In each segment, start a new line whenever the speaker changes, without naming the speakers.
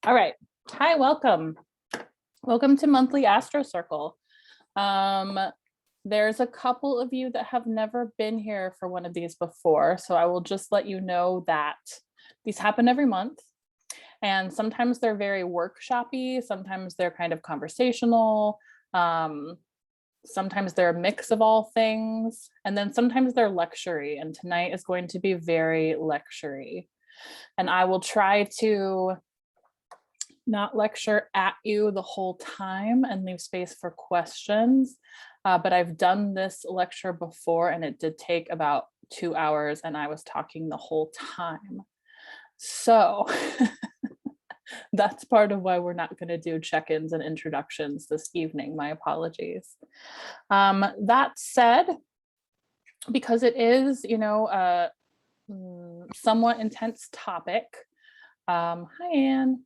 All right. Hi, welcome. Welcome to monthly AstroCircle. There's a couple of you that have never been here for one of these before, so I will just let you know that these happen every month. And sometimes they're very workshopy, sometimes they're kind of conversational, sometimes they're a mix of all things, and then sometimes they're lecture-y, and tonight is going to be very lecture-y. And I will try to not lecture at you the whole time and leave space for questions. But I've done this lecture before and it did take about 2 hours and I was talking the whole time. So that's part of why we're not going to do check-ins and introductions this evening. My apologies. That said, because it is, a somewhat intense topic. Hi, Anne.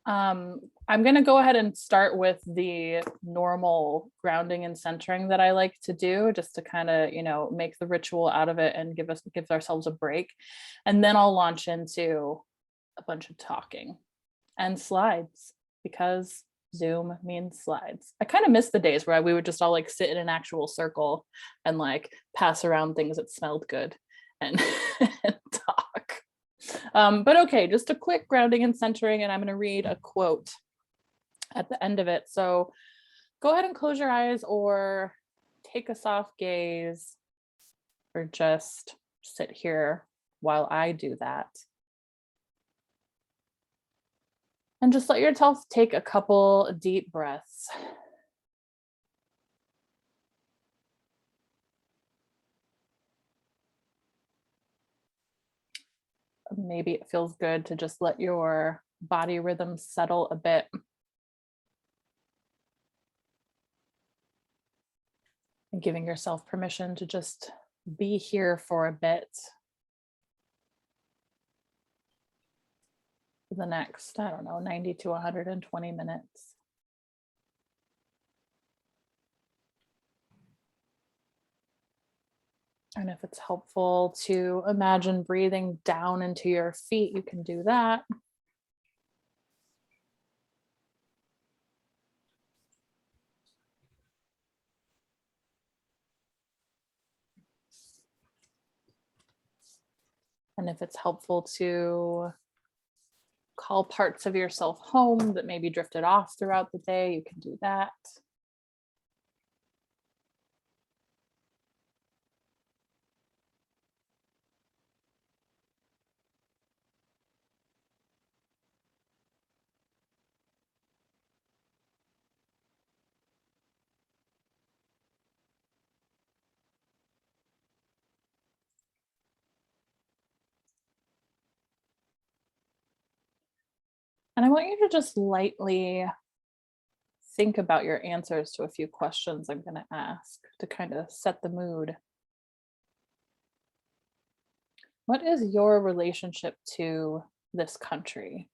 I'm going to go ahead and start with the normal grounding and centering that I like to do, just to kind of, make the ritual out of it and give ourselves a break. And then I'll launch into a bunch of talking and slides, because Zoom means slides. I kind of miss the days where we would just all like sit in an actual circle and like pass around things that smelled good and, and talk. But okay, just a quick grounding and centering, and I'm going to read a quote at the end of it. So go ahead and close your eyes or take a soft gaze or just sit here while I do that. And just let yourself take a couple deep breaths. Maybe it feels good to just let your body rhythm settle a bit. And giving yourself permission to just be here for a bit. For the next, 90 to 120 minutes. And if it's helpful to imagine breathing down into your feet, you can do that. And if it's helpful to call parts of yourself home that maybe drifted off throughout the day, you can do that. And I want you to just lightly think about your answers to a few questions I'm going to ask to kind of set the mood. What is your relationship to this country?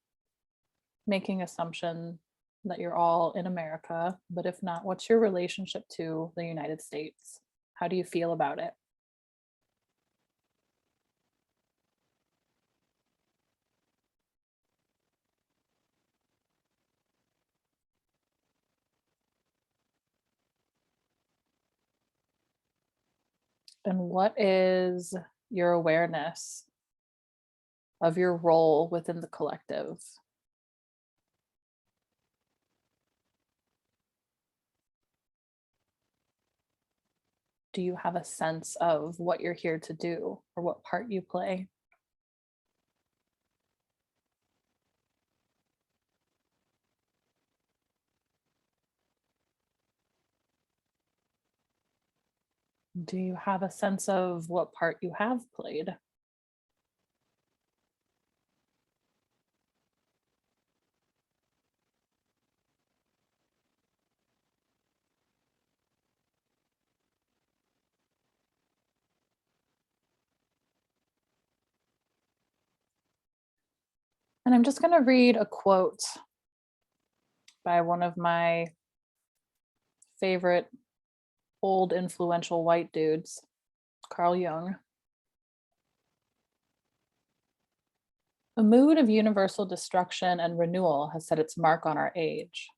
Making assumption that you're all in America, but if not, what's your relationship to the United States? How do you feel about it? And what is your awareness of your role within the collective? Do you have a sense of what you're here to do or what part you play? Do you have a sense of what part you have played? And I'm just going to read a quote by one of my favorite old influential white dudes, Carl Jung. A mood of universal destruction and renewal has set its mark on our age.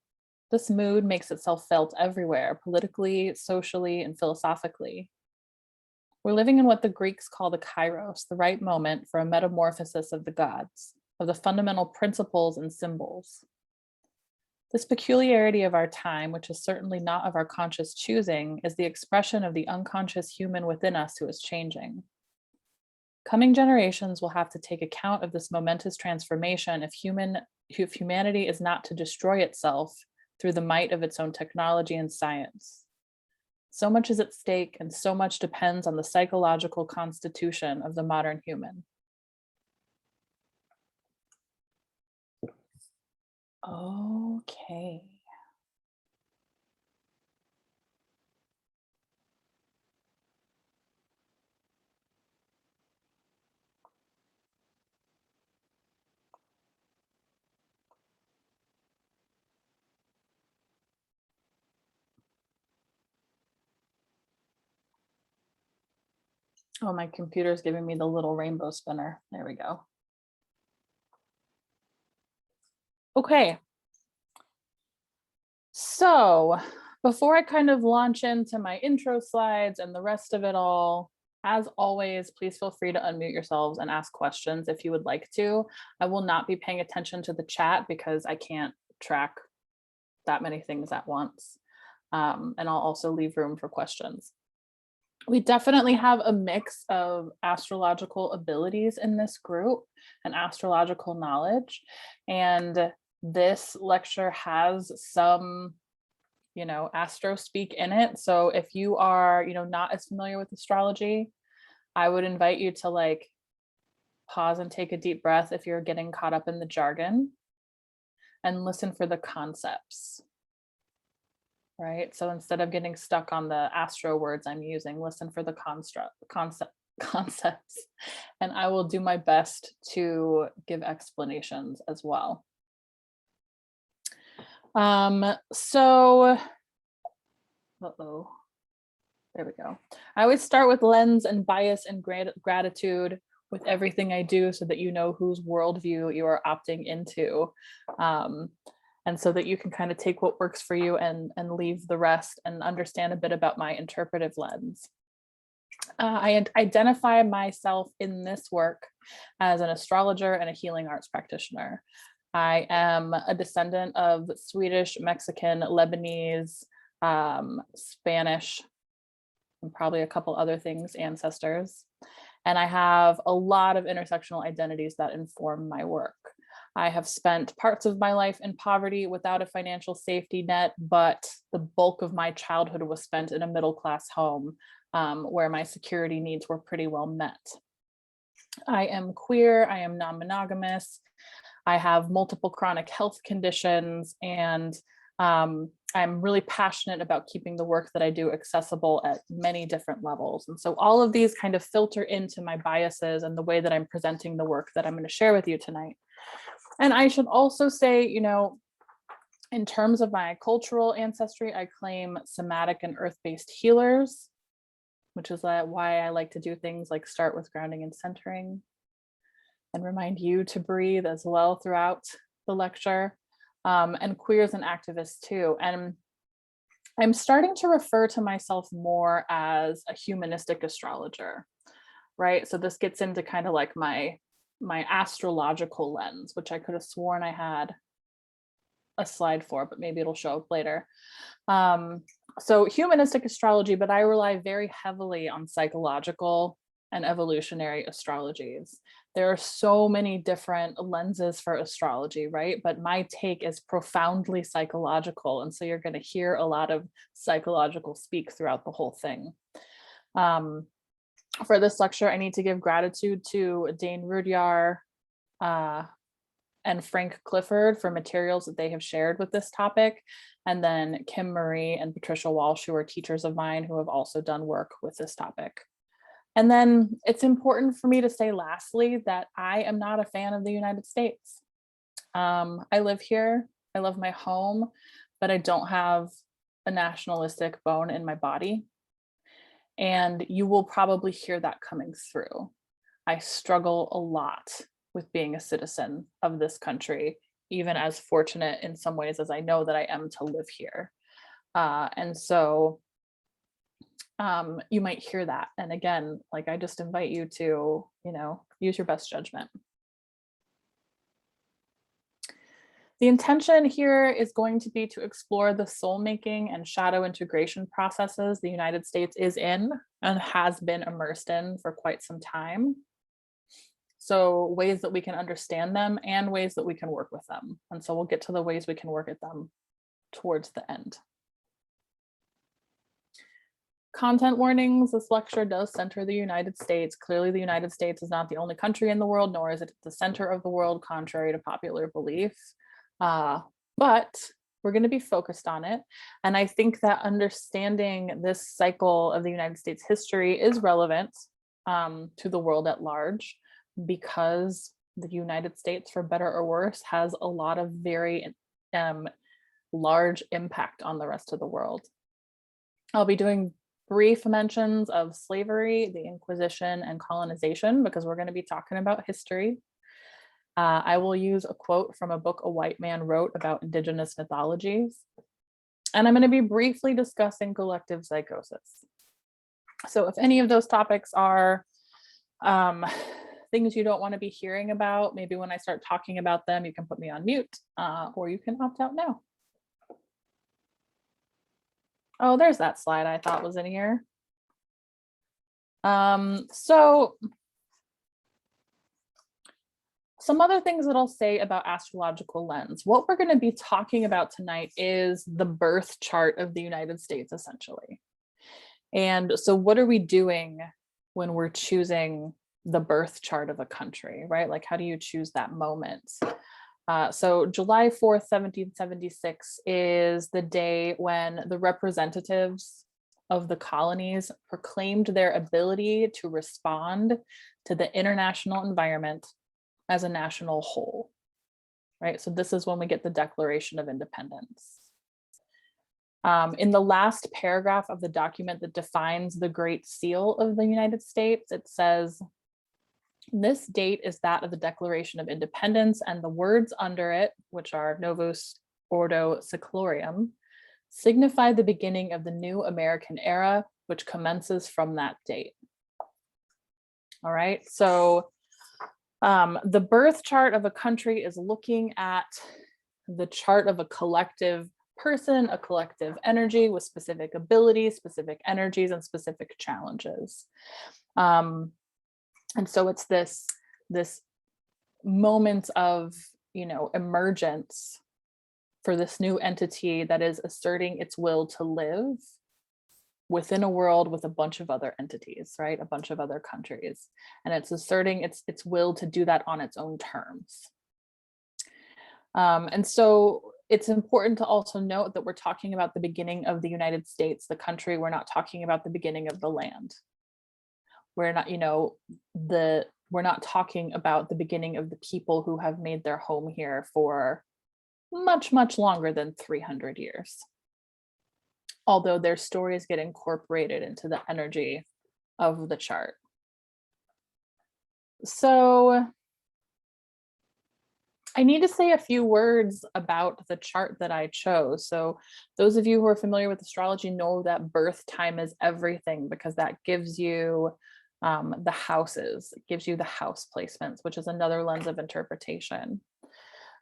This mood makes itself felt everywhere, politically, socially, and philosophically. We're living in what the Greeks call the kairos, the right moment for a metamorphosis of the gods, of the fundamental principles and symbols. This peculiarity of our time, which is certainly not of our conscious choosing, is the expression of the unconscious human within us who is changing. Coming generations will have to take account of this momentous transformation if humanity is not to destroy itself through the might of its own technology and science. So much is at stake, and so much depends on the psychological constitution of the modern human. Okay. Oh, my computer's giving me the little rainbow spinner. There we go. Okay. So before I kind of launch into my intro slides and the rest of it all, as always, please feel free to unmute yourselves and ask questions if you would like to. I will not be paying attention to the chat because I can't track that many things at once. And I'll also leave room for questions. We definitely have a mix of astrological abilities in this group and astrological knowledge. And this lecture has some, astro speak in it. So if you are, not as familiar with astrology, I would invite you to pause and take a deep breath if you're getting caught up in the jargon and listen for the concepts. Right? So instead of getting stuck on the astro words I'm using, listen for the concepts. And I will do my best to give explanations as well. So, there we go. I always start with lens and bias and gratitude with everything I do so that you know whose worldview you are opting into. And so that you can kind of take what works for you and leave the rest and understand a bit about my interpretive lens. I identify myself in this work as an astrologer and a healing arts practitioner. I am a descendant of Swedish, Mexican, Lebanese, Spanish, and probably a couple other things ancestors. And I have a lot of intersectional identities that inform my work. I have spent parts of my life in poverty without a financial safety net, but the bulk of my childhood was spent in a middle-class home where my security needs were pretty well met. I am queer, I am non-monogamous, I have multiple chronic health conditions, and I'm really passionate about keeping the work that I do accessible at many different levels. And so all of these kind of filter into my biases and the way that I'm presenting the work that I'm going to share with you tonight. And I should also say, in terms of my cultural ancestry, I claim somatic and earth-based healers, which is why I like to do things like start with grounding and centering and remind you to breathe as well throughout the lecture, and queers and activists too. And I'm starting to refer to myself more as a humanistic astrologer, right? So this gets into kind of like my astrological lens, which I could have sworn I had a slide for, but maybe it'll show up later. So humanistic astrology, but I rely very heavily on psychological and evolutionary astrologies. There are so many different lenses for astrology, right? But my take is profoundly psychological. And so you're going to hear a lot of psychological speak throughout the whole thing. For this lecture, I need to give gratitude to Dane Rudyard and Frank Clifford for materials that they have shared with this topic. And then Kim Marie and Patricia Walsh, who are teachers of mine who have also done work with this topic. And then it's important for me to say lastly that I am not a fan of the United States. I live here, I love my home, but I don't have a nationalistic bone in my body. And you will probably hear that coming through. I struggle a lot with being a citizen of this country, even as fortunate in some ways as I know that I am to live here. And so you might hear that. And again, like I just invite you to, use your best judgment. The intention here is going to be to explore the soul making and shadow integration processes the United States is in and has been immersed in for quite some time. So ways that we can understand them and ways that we can work with them. And so we'll get to the ways we can work at them towards the end. Content warnings. This lecture does center the United States. Clearly, the United States is not the only country in the world, nor is it the center of the world, contrary to popular belief. But we're going to be focused on it. And I think that understanding this cycle of the United States history is relevant to the world at large, because the United States, for better or worse, has a lot of very large impact on the rest of the world. I'll be doing brief mentions of slavery, the Inquisition, and colonization, because we're going to be talking about history. I will use a quote from a book a white man wrote about indigenous mythologies. And I'm going to be briefly discussing collective psychosis. So if any of those topics are things you don't want to be hearing about, maybe when I start talking about them, you can put me on mute, or you can opt out now. Oh, there's that slide I thought was in here. So some other things that I'll say about astrological lens. What we're going to be talking about tonight is the birth chart of the United States, essentially. And so what are we doing when we're choosing the birth chart of a country, right? Like, how do you choose that moment? So July 4th, 1776 is the day when the representatives of the colonies proclaimed their ability to respond to the international environment as a national whole, right? So this is when we get the Declaration of Independence. In the last paragraph of the document that defines the Great Seal of the United States, it says, "This date is that of the Declaration of Independence, and the words under it, which are Novus Ordo Seclorum, signify the beginning of the new American era, which commences from that date." All right, so the birth chart of a country is looking at the chart of a collective person, a collective energy with specific abilities, specific energies, and specific challenges. And so it's this moment of, emergence for this new entity that is asserting its will to live within a world with a bunch of other entities, right? A bunch of other countries. And it's asserting its will to do that on its own terms. And so it's important to also note that we're talking about the beginning of the United States, the country. We're not talking about the beginning of the land. We're not, we're not talking about the beginning of the people who have made their home here for much, much longer than 300 years. Although their stories get incorporated into the energy of the chart. So I need to say a few words about the chart that I chose. So those of you who are familiar with astrology know that birth time is everything, because that gives you the houses, it gives you the house placements, which is another lens of interpretation.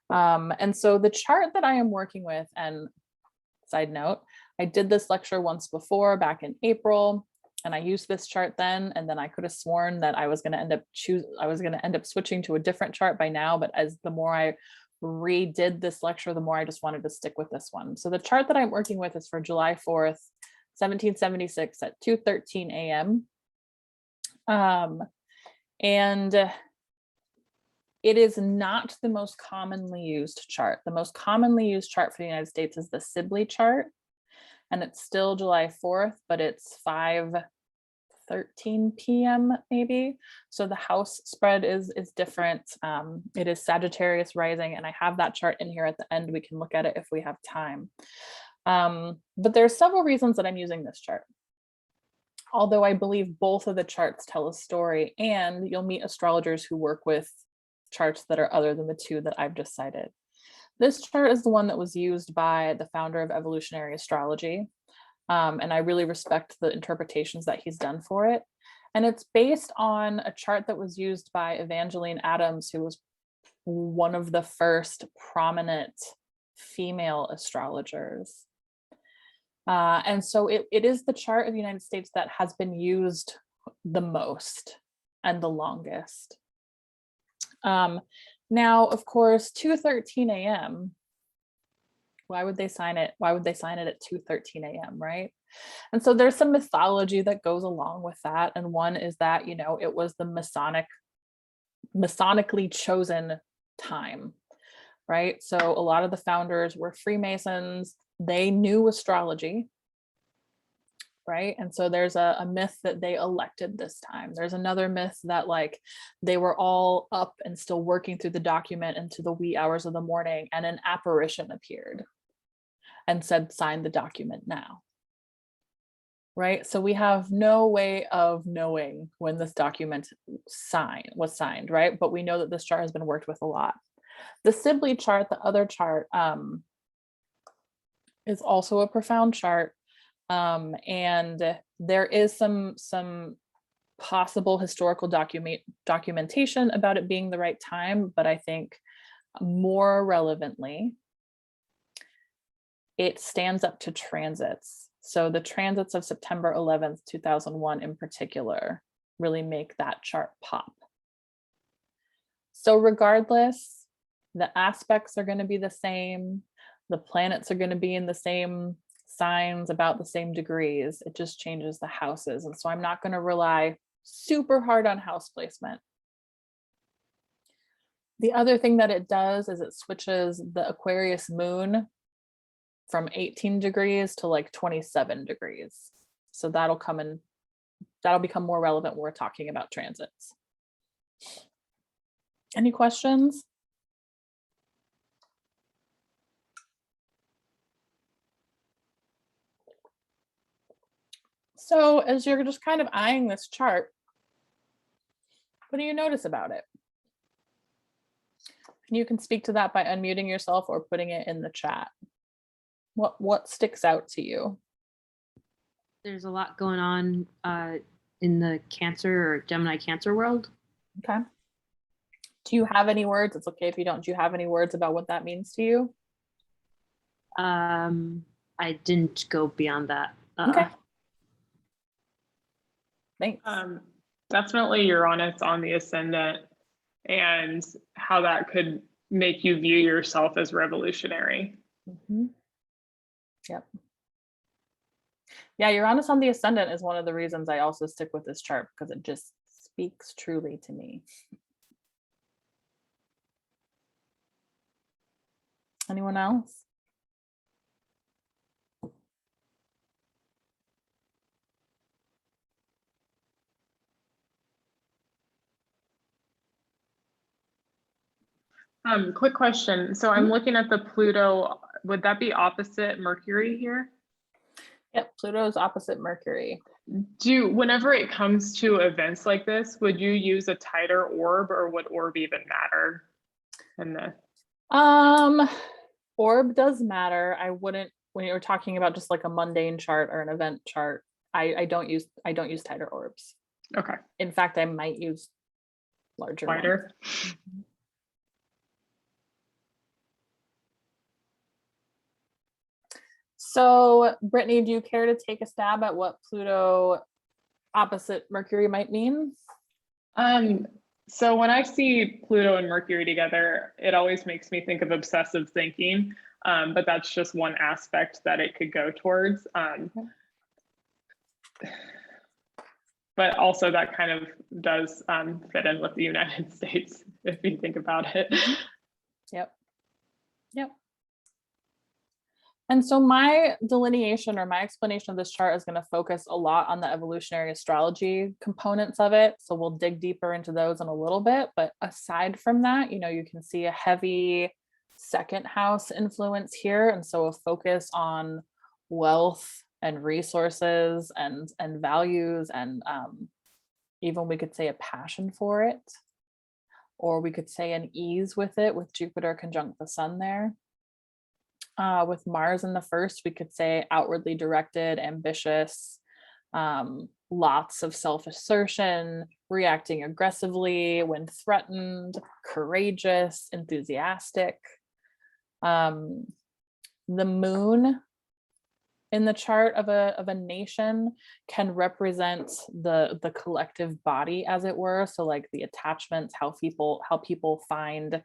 And so the chart that I am working with, and side note, I did this lecture once before back in April, and I used this chart then, and then I could have sworn that I was going to end up switching to a different chart by now, but as the more I redid this lecture, the more I just wanted to stick with this one. So the chart that I'm working with is for July 4th, 1776 at 2:13 a.m. And it is not the most commonly used chart. The most commonly used chart for the United States is the Sibley chart, and it's still July 4th, but it's 5:13 p.m. maybe. So the house spread is different. It is Sagittarius rising, and I have that chart in here at the end. We can look at it if we have time. But there are several reasons that I'm using this chart. Although I believe both of the charts tell a story, and you'll meet astrologers who work with charts that are other than the two that I've just cited. This chart is the one that was used by the founder of evolutionary astrology. And I really respect the interpretations that he's done for it. And it's based on a chart that was used by Evangeline Adams, who was one of the first prominent female astrologers. And so it is the chart of the United States that has been used the most and the longest. Now, of course, 2:13 a.m. Why would they sign it? Why would they sign it at 2:13 a.m., right? And so there's some mythology that goes along with that. And one is that, you know, it was the Masonically chosen time, right? So a lot of the founders were Freemasons. They knew astrology, right? And so there's a myth that they elected this time. There's another myth that like they were all up and still working through the document into the wee hours of the morning, and an apparition appeared and said, sign the document now. Right? So we have no way of knowing when this document was signed, right? But we know that this chart has been worked with a lot. The Sibley chart, the other chart, is also a profound chart. And there is some possible historical documentation about it being the right time, but I think more relevantly, it stands up to transits. So the transits of September 11th, 2001 in particular, really make that chart pop. So regardless, the aspects are going to be the same. The planets are going to be in the same signs, about the same degrees. It just changes the houses. And so I'm not going to rely super hard on house placement. The other thing that it does is it switches the Aquarius moon from 18 degrees to like 27 degrees. So that'll become more relevant when we're talking about transits. Any questions? So as you're just kind of eyeing this chart, what do you notice about it? And you can speak to that by unmuting yourself or putting it in the chat. What sticks out to you?
There's a lot going on in the Cancer or Gemini Cancer world.
Okay. Do you have any words? It's okay if you don't. Do you have any words about what that means to you?
I didn't go beyond that.
Okay. Thanks.
Definitely Uranus on the ascendant, and how that could make you view yourself as revolutionary.
Mm-hmm. Yep. Yeah, Uranus on the ascendant is one of the reasons I also stick with this chart, because it just speaks truly to me. Anyone else?
Quick question. So I'm looking at the Pluto. Would that be opposite Mercury here?
Yep, Pluto is opposite Mercury.
Whenever it comes to events like this, would you use a tighter orb, or would orb even matter in this?
Orb does matter. I wouldn't, when you're talking about just like a mundane chart or an event chart, I don't use tighter orbs.
Okay.
In fact, I might use larger
Wider.
Mm-hmm. So, Brittany, do you care to take a stab at what Pluto opposite Mercury might mean?
So when I see Pluto and Mercury together, it always makes me think of obsessive thinking, but that's just one aspect that it could go towards. But also that kind of does fit in with the United States, if you think about it.
Yep. And so my delineation or my explanation of this chart is going to focus a lot on the evolutionary astrology components of it. So we'll dig deeper into those in a little bit. But aside from that, you know, you can see a heavy second house influence here. And so a focus on wealth and resources and values, and even we could say a passion for it. or we could say an ease with it, with Jupiter conjunct the sun there. With Mars in the first, we could say outwardly directed, ambitious, lots of self-assertion, reacting aggressively when threatened, courageous, enthusiastic. The moon in the chart of a nation can represent the collective body, as it were. So like the attachments, how people find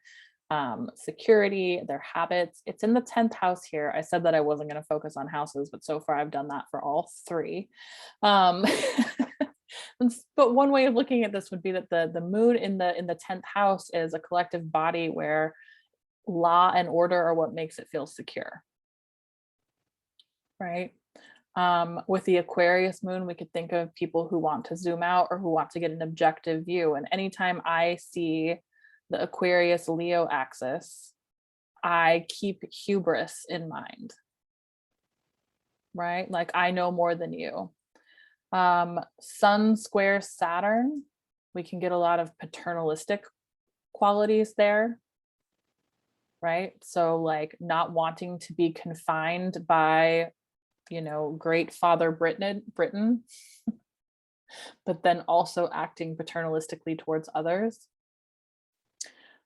security, their habits. It's in the 10th house here. I said that I wasn't going to focus on houses, but so far I've done that for all three. But one way of looking at this would be that the moon in the 10th house is a collective body where law and order are what makes it feel secure, right? With the Aquarius moon, we could think of people who want to zoom out or who want to get an objective view. And anytime I see the Aquarius Leo axis, I keep hubris in mind, right? Like I know more than you. Sun square Saturn, we can get a lot of paternalistic qualities there, right? So like not wanting to be confined by, you know, great father Britain, but then also acting paternalistically towards others.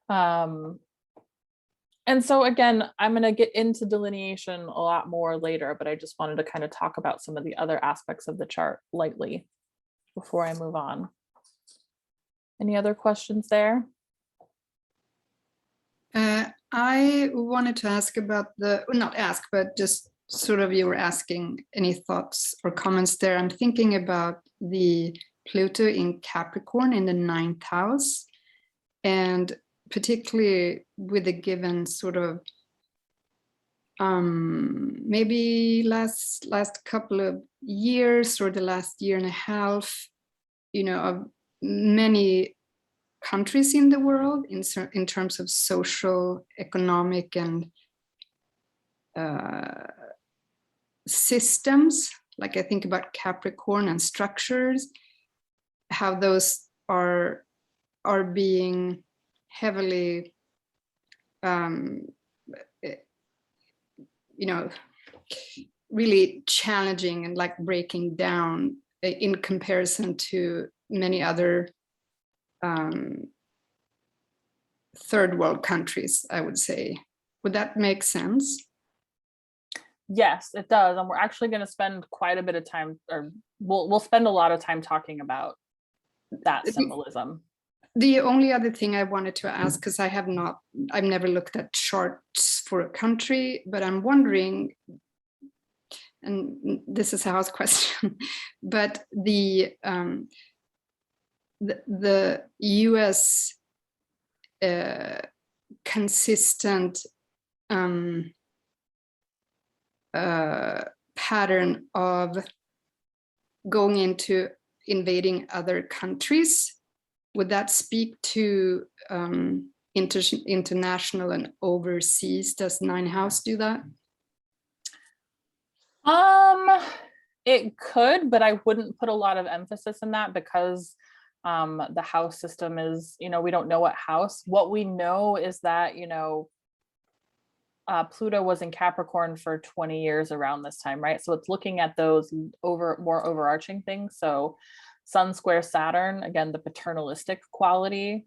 And so again, I'm going to get into delineation a lot more later, but I just wanted to kind of talk about some of the other aspects of the chart lightly before I move on. Any other questions there?
I wanted to ask about not ask, but just sort of you were asking any thoughts or comments there. I'm thinking about the Pluto in Capricorn in the 9th house, and particularly with a given sort of maybe last couple of years or the last year and a half, you know, of many countries in the world in terms of social, economic, and systems. Like I think about Capricorn and structures, how those are being heavily you know, really challenging and like breaking down in comparison to many other third world countries, I would say. Would that make sense?
Yes, it does. And we're actually going to spend quite a bit of time, or we'll spend a lot of time talking about that symbolism.
The only other thing I wanted to ask, because I've never looked at charts for a country, but I'm wondering, and this is a house question, but the US consistent pattern of going into invading other countries, would that speak to international and overseas? Does 9th house do that?
It could, but I wouldn't put a lot of emphasis in that because the house system is, you know, we don't know what house. What we know is that, you know, Pluto was in Capricorn for 20 years around this time, right? So it's looking at those more overarching things. So Sun square Saturn, again, the paternalistic quality,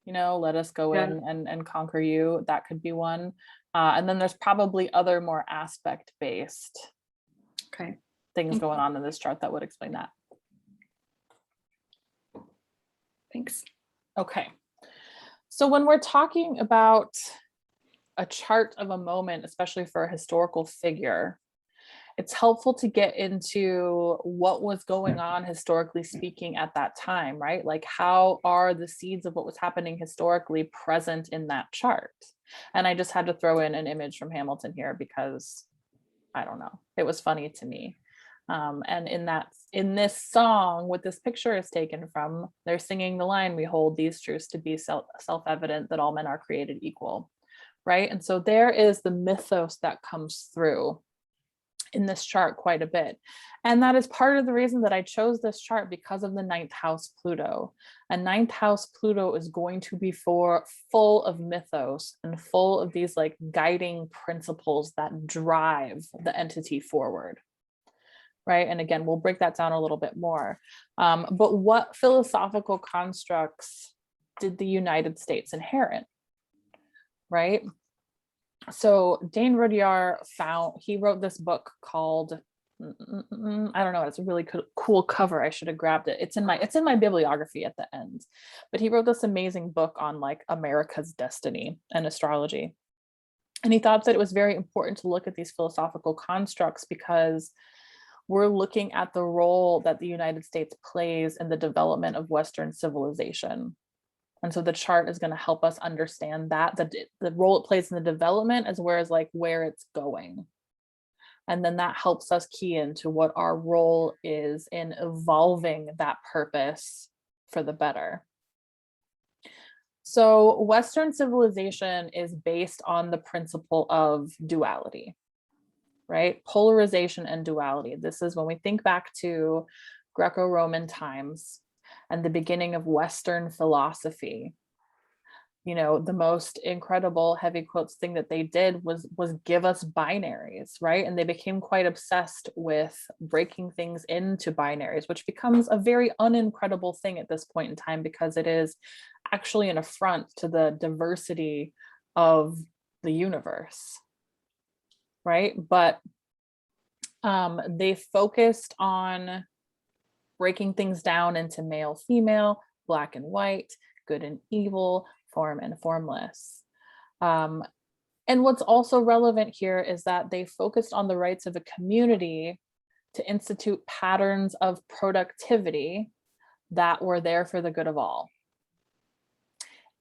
you know, let us go in and conquer you. That could be one. And then there's probably other more aspect-based things going on in this chart that would explain that.
Thanks.
Okay. So when we're talking about a chart of a moment, especially for a historical figure, it's helpful to get into what was going on historically speaking at that time, right? Like how are the seeds of what was happening historically present in that chart? And I just had to throw in an image from Hamilton here because I don't know, it was funny to me. And in this song, what this picture is taken from, they're singing the line, "We hold these truths to be self-evident that all men are created equal," right? And so there is the mythos that comes through in this chart quite a bit. And that is part of the reason that I chose this chart, because of the 9th house Pluto. And 9th house Pluto is going to be full of mythos and full of these like guiding principles that drive the entity forward. Right. And again, we'll break that down a little bit more. But what philosophical constructs did the United States inherit? Right. So Dane Rudyard he wrote this book called, I don't know, it's a really cool cover. I should have grabbed it. It's in my bibliography at the end. But he wrote this amazing book on like America's destiny and astrology. And he thought that it was very important to look at these philosophical constructs because we're looking at the role that the United States plays in the development of Western civilization. And so the chart is going to help us understand that the role it plays in the development as well as like where it's going. And then that helps us key into what our role is in evolving that purpose for the better. So Western civilization is based on the principle of duality, right? Polarization and duality. This is when we think back to Greco-Roman times and the beginning of Western philosophy. You know, the most incredible, heavy quotes thing that they did was give us binaries, right? And they became quite obsessed with breaking things into binaries, which becomes a very unincredible thing at this point in time, because it is actually an affront to the diversity of the universe, right? But they focused on breaking things down into male, female, black and white, good and evil, form and formless. And what's also relevant here is that they focused on the rights of a community to institute patterns of productivity that were there for the good of all,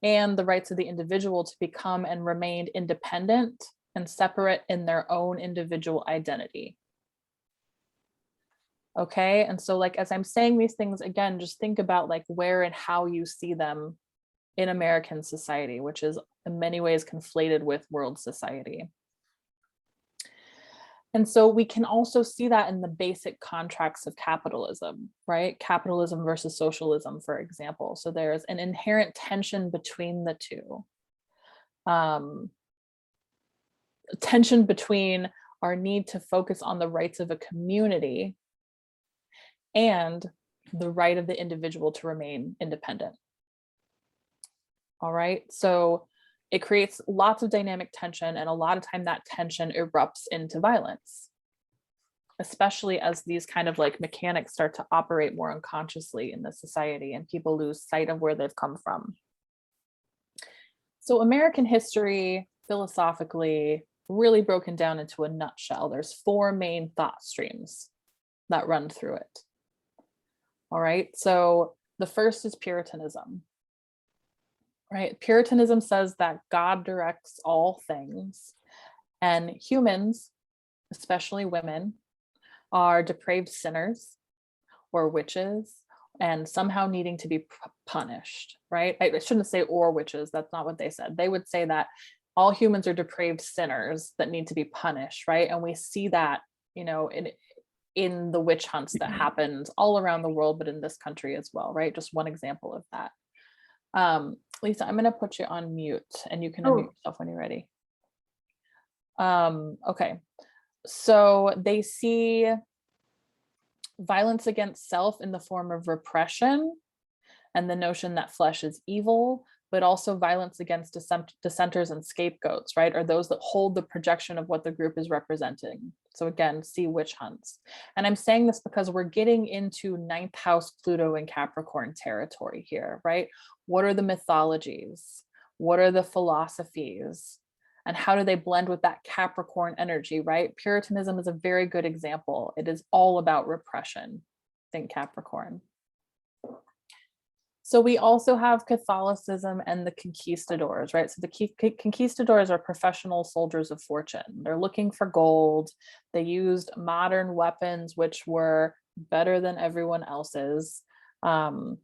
and the rights of the individual to become and remain independent and separate in their own individual identity. Okay, and so like as I'm saying these things, again, just think about like where and how you see them in American society, which is in many ways conflated with world society. And so we can also see that in the basic contracts of capitalism, right? Capitalism versus socialism, for example. So there's an inherent tension between the two. Tension between our need to focus on the rights of a community and the right of the individual to remain independent. All right, so it creates lots of dynamic tension, and a lot of time that tension erupts into violence, especially as these kind of like mechanics start to operate more unconsciously in the society and people lose sight of where they've come from. So American history, philosophically, really broken down into a nutshell. There's 4 main thought streams that run through it. All right, so the first is Puritanism. Right, Puritanism says that God directs all things, and humans, especially women, are depraved sinners or witches and somehow needing to be punished, right? I shouldn't say or witches, that's not what they said. They would say that all humans are depraved sinners that need to be punished, right? And we see that, you know, in the witch hunts that happens all around the world, but in this country as well, right? Just one example of that. Lisa, I'm going to put you on mute and you can unmute yourself when you're ready. Okay, so they see violence against self in the form of repression and the notion that flesh is evil, but also violence against dissenters and scapegoats, right? Or those that hold the projection of what the group is representing. So again, see witch hunts. And I'm saying this because we're getting into 9th house Pluto and Capricorn territory here, right? What are the mythologies? What are the philosophies? And how do they blend with that Capricorn energy, right? Puritanism is a very good example. It is all about repression. Think Capricorn. So we also have Catholicism and the conquistadors, right? So the conquistadors are professional soldiers of fortune. They're looking for gold. They used modern weapons, which were better than everyone else's. And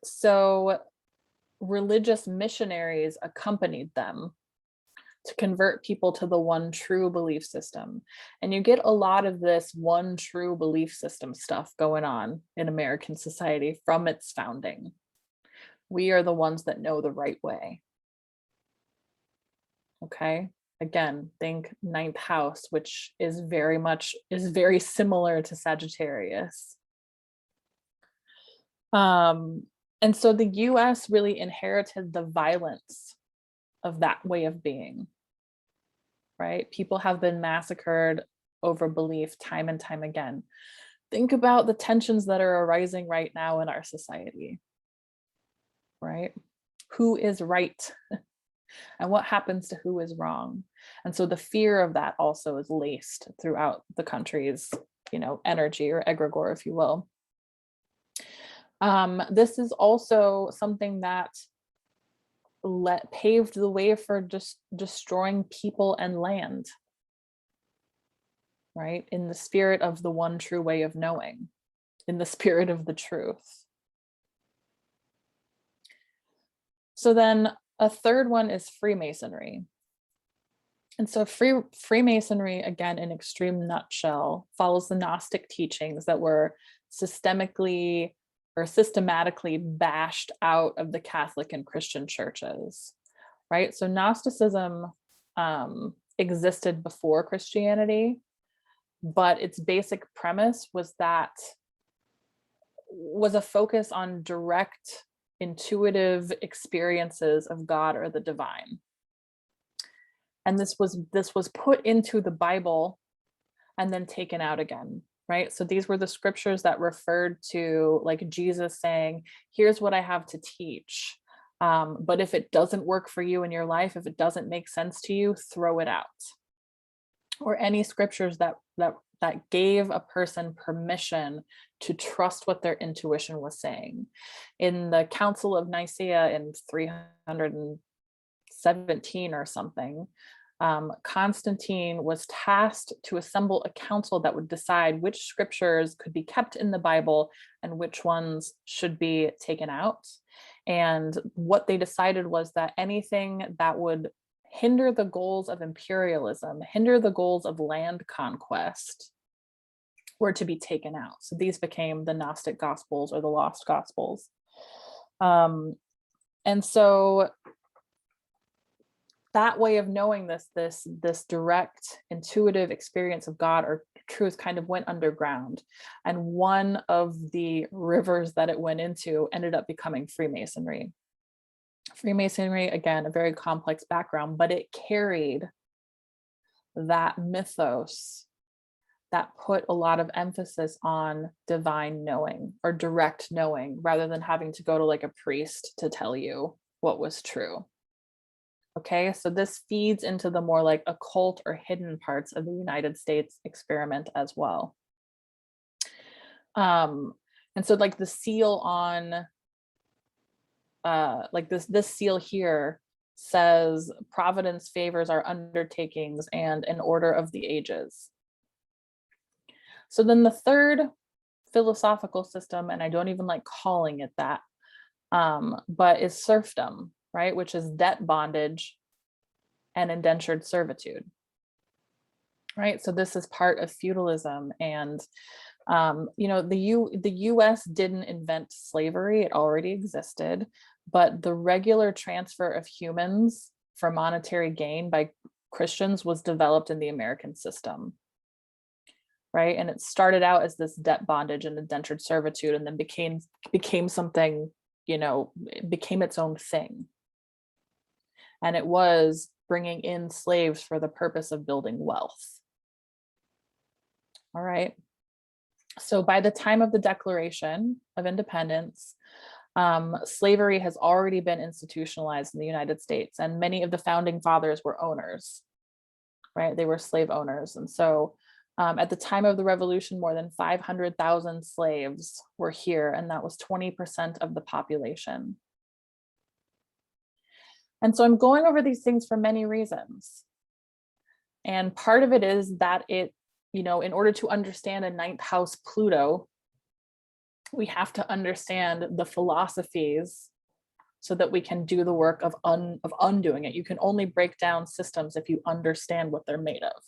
so religious missionaries accompanied them to convert people to the one true belief system. And you get a lot of this one true belief system stuff going on in American society from its founding. We are the ones that know the right way. Okay. Again, think ninth house, which is very similar to Sagittarius. And so the US really inherited the violence of that way of being, right? People have been massacred over belief time and time again. Think about the tensions that are arising right now in our society, right? Who is right? And what happens to who is wrong? And so the fear of that also is laced throughout the country's, energy or egregore, if you will. This is also something that paved the way for just destroying people and land, right? In the spirit of the one true way of knowing, in the spirit of the truth. So then a third one is Freemasonry. And so Freemasonry, again, in extreme nutshell, follows the Gnostic teachings that were systematically bashed out of the Catholic and Christian churches, right? So Gnosticism existed before Christianity, but its basic premise was a focus on direct intuitive experiences of God or the divine. And this was put into the Bible and then taken out again, right? So these were the scriptures that referred to, like, Jesus saying, here's what I have to teach. But if it doesn't work for you in your life, if it doesn't make sense to you, throw it out. Or any scriptures that gave a person permission to trust what their intuition was saying. In the Council of Nicaea in 317 or something, Constantine was tasked to assemble a council that would decide which scriptures could be kept in the Bible and which ones should be taken out. And what they decided was that anything that would hinder the goals of imperialism, hinder the goals of land conquest, were to be taken out. So these became the Gnostic Gospels or the Lost Gospels. And so that way of knowing this direct intuitive experience of God or truth kind of went underground. And one of the rivers that it went into ended up becoming Freemasonry. Freemasonry, again, a very complex background, but it carried that mythos that put a lot of emphasis on divine knowing or direct knowing, rather than having to go to like a priest to tell you what was true. Okay, so this feeds into the more like occult or hidden parts of the United States experiment as well. And so like the seal on like this seal here says providence favors our undertakings and an order of the ages. So then the third philosophical system, and I don't even like calling it that, but is serfdom, right? Which is debt bondage and indentured servitude, right? So this is part of feudalism. And the US didn't invent slavery, it already existed, but the regular transfer of humans for monetary gain by Christians was developed in the American system, right? And it started out as this debt bondage and indentured servitude, and then became something, it became its own thing. And it was bringing in slaves for the purpose of building wealth. All right. So by the time of the Declaration of Independence, slavery has already been institutionalized in the United States, and many of the founding fathers were owners, right? They were slave owners. And so at the time of the Revolution, more than 500,000 slaves were here, and that was 20% of the population. And so I'm going over these things for many reasons. And part of it is that in order to understand a ninth house Pluto, we have to understand the philosophies so that we can do the work of undoing it. You can only break down systems if you understand what they're made of.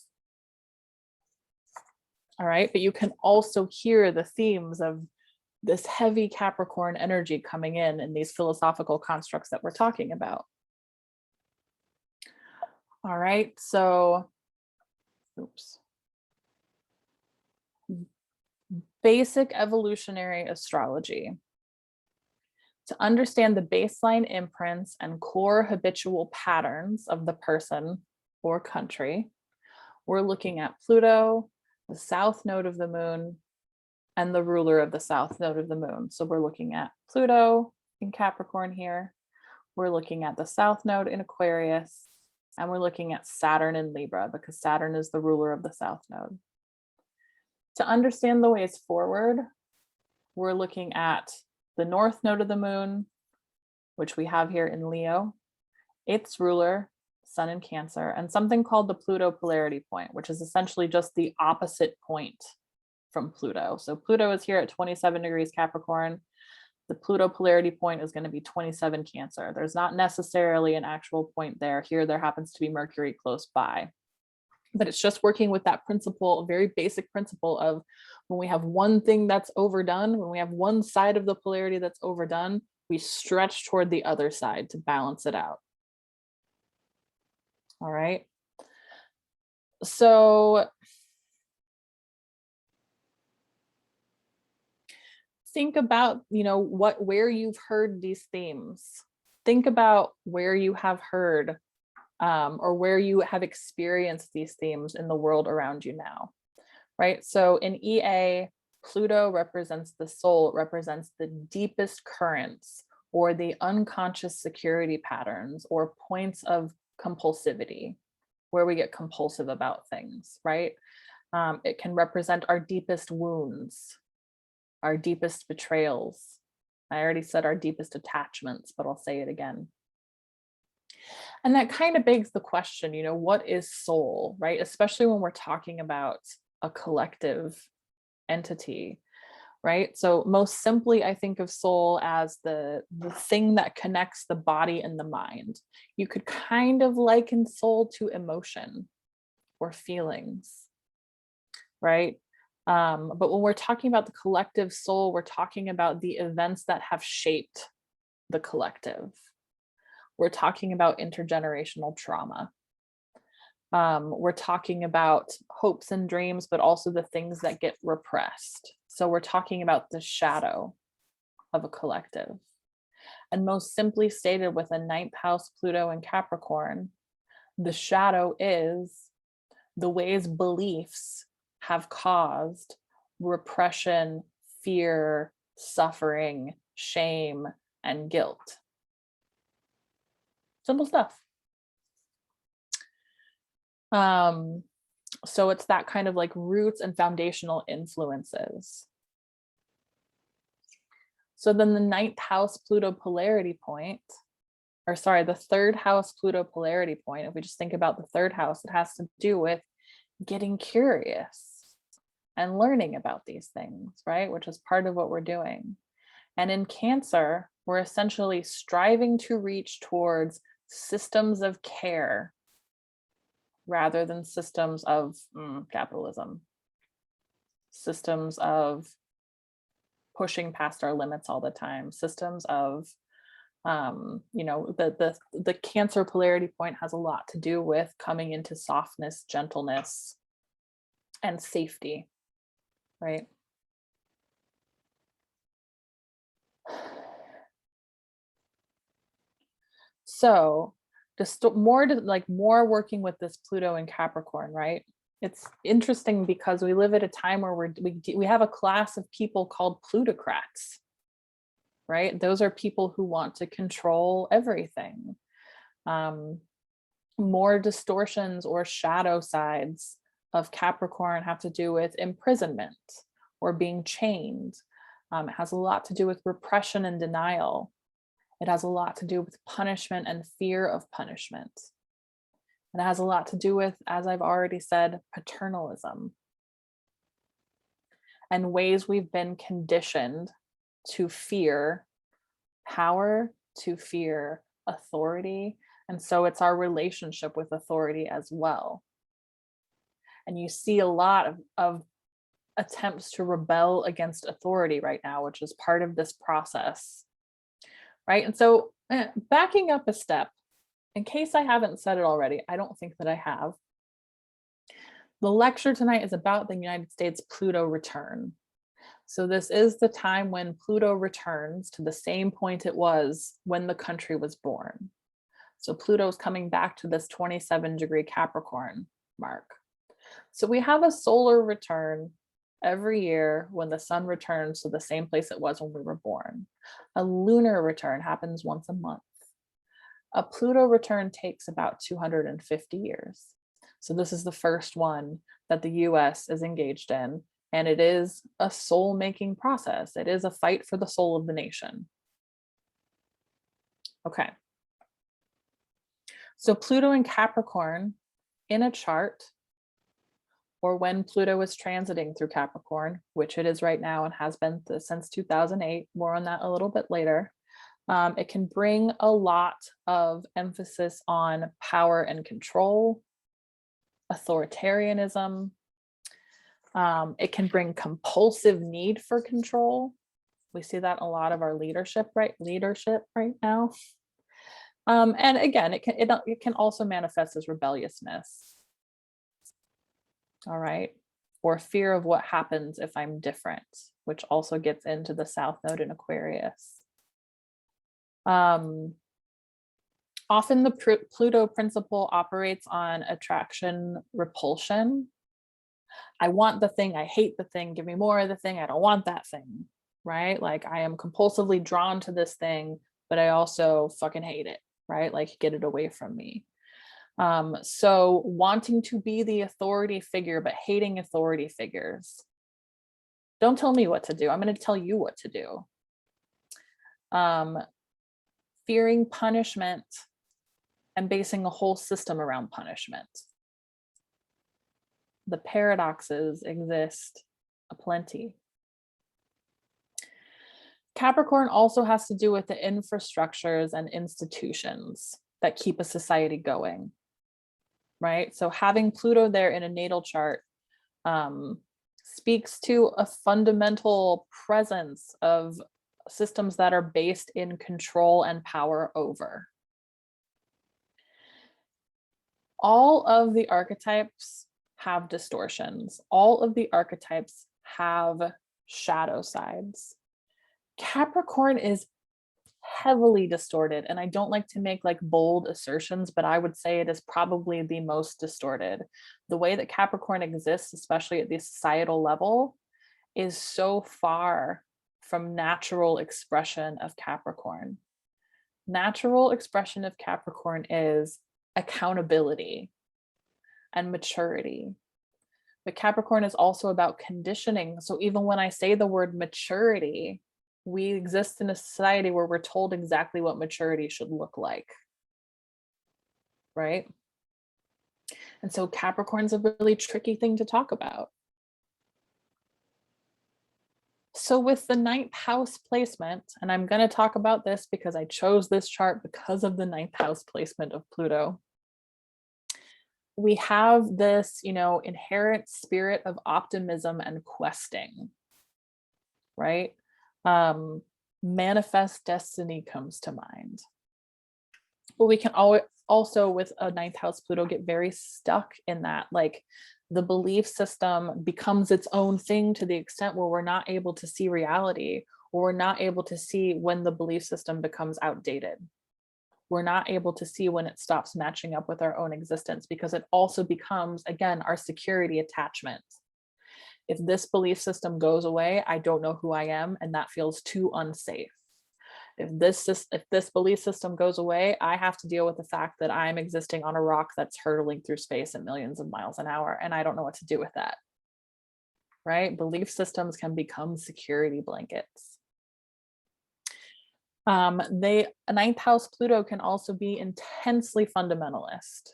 All right, but you can also hear the themes of this heavy Capricorn energy coming in these philosophical constructs that we're talking about. All right, so, oops. Basic evolutionary astrology. To understand the baseline imprints and core habitual patterns of the person or country, we're looking at Pluto, the south node of the moon, and the ruler of the south node of the moon. So we're looking at Pluto in Capricorn here. We're looking at the south node in Aquarius, and we're looking at Saturn in Libra because Saturn is the ruler of the south node. To understand the ways forward, we're looking at the north node of the moon, which we have here in Leo, its ruler, Sun in Cancer, and something called the Pluto polarity point, which is essentially just the opposite point from Pluto. So Pluto is here at 27 degrees Capricorn. The Pluto polarity point is going to be 27 Cancer. There's not necessarily an actual point there. Here, there happens to be Mercury close by. But it's just working with that principle, a very basic principle of when we have one thing that's overdone, when we have one side of the polarity that's overdone, we stretch toward the other side to balance it out. All right. So think about, where you've heard these themes. Think about where you have heard or where you have experienced these themes in the world around you now, right? So in EA, Pluto represents the soul, it represents the deepest currents or the unconscious security patterns or points of compulsivity, where we get compulsive about things, right? It can represent our deepest wounds, our deepest betrayals. I already said our deepest attachments, but I'll say it again. And that kind of begs the question, what is soul, right? Especially when we're talking about a collective entity, right? So most simply, I think of soul as the thing that connects the body and the mind. You could kind of liken soul to emotion or feelings, right? But when we're talking about the collective soul, we're talking about the events that have shaped the collective. We're talking about intergenerational trauma. We're talking about hopes and dreams, but also the things that get repressed. So we're talking about the shadow of a collective. And most simply stated, with a 9th house Pluto in Capricorn, the shadow is the ways beliefs have caused repression, fear, suffering, shame, and guilt. Simple stuff. So it's that kind of like roots and foundational influences. So then the 9th house Pluto polarity point, or sorry, the 3rd house Pluto polarity point, if we just think about the 3rd house, it has to do with getting curious and learning about these things, right? Which is part of what we're doing. And in Cancer, we're essentially striving to reach towards systems of care rather than systems of capitalism, systems of pushing past our limits all the time, systems of, the Cancer polarity point has a lot to do with coming into softness, gentleness, and safety, right? So just more working with this Pluto in Capricorn, right? It's interesting because we live at a time where we have a class of people called plutocrats, right? Those are people who want to control everything. More distortions or shadow sides of Capricorn have to do with imprisonment or being chained. It has a lot to do with repression and denial. It has a lot to do with punishment and fear of punishment. It has a lot to do with, as I've already said, paternalism and ways we've been conditioned to fear power to fear authority. And so it's our relationship with authority as well. And you see a lot of attempts to rebel against authority right now, which is part of this process, right? And so backing up a step, in case I haven't said it already, I don't think that I have. The lecture tonight is about the United States Pluto return. So this is the time when Pluto returns to the same point it was when the country was born. So Pluto's coming back to this 27-degree Capricorn mark. So we have a solar return every year when the sun returns to the same place it was when we were born. A lunar return happens once a month. A Pluto return takes about 250 years. So this is the first one that the US is engaged in, and it is a soul-making process. It is a fight for the soul of the nation. Okay. So Pluto in Capricorn in a chart, or when Pluto is transiting through Capricorn, which it is right now and has been since 2008, more on that a little bit later, it can bring a lot of emphasis on power and control, authoritarianism. It can bring compulsive need for control. We see that in a lot of our leadership right now. And again, it can also manifest as rebelliousness. All right. Or fear of what happens if I'm different, which also gets into the South Node in Aquarius. Often the Pluto principle operates on attraction, repulsion. I want the thing, I hate the thing, give me more of the thing, I don't want that thing, right? Like I am compulsively drawn to this thing, but I also fucking hate it, right? Like get it away from me. So wanting to be the authority figure, but hating authority figures. Don't tell me what to do. I'm going to tell you what to do. Fearing punishment and basing a whole system around punishment. The paradoxes exist aplenty. Capricorn also has to do with the infrastructures and institutions that keep a society going, right? So having Pluto there in a natal chart speaks to a fundamental presence of systems that are based in control and power over. All of the archetypes have distortions. All of the archetypes have shadow sides. Capricorn is heavily distorted, and I don't like to make like bold assertions, but I would say it is probably the most distorted. The way that Capricorn exists, especially at the societal level, is so far from natural expression of Capricorn. Natural expression of Capricorn is accountability and maturity. But Capricorn is also about conditioning. So even when I say the word maturity, we exist in a society where we're told exactly what maturity should look like, right? And so Capricorn's a really tricky thing to talk about. So with the 9th house placement, and I'm going to talk about this because I chose this chart because of the 9th house placement of Pluto. We have this, inherent spirit of optimism and questing, right? Manifest destiny comes to mind. But we can also, with a 9th house Pluto, get very stuck in that, like the belief system becomes its own thing to the extent where we're not able to see reality, or we're not able to see when the belief system becomes outdated. We're not able to see when it stops matching up with our own existence, because it also becomes, again, our security attachment. If this belief system goes away, I don't know who I am, and that feels too unsafe. If this belief system goes away, I have to deal with the fact that I'm existing on a rock that's hurtling through space at millions of miles an hour, and I don't know what to do with that, right? Belief systems can become security blankets. A 9th house Pluto can also be intensely fundamentalist.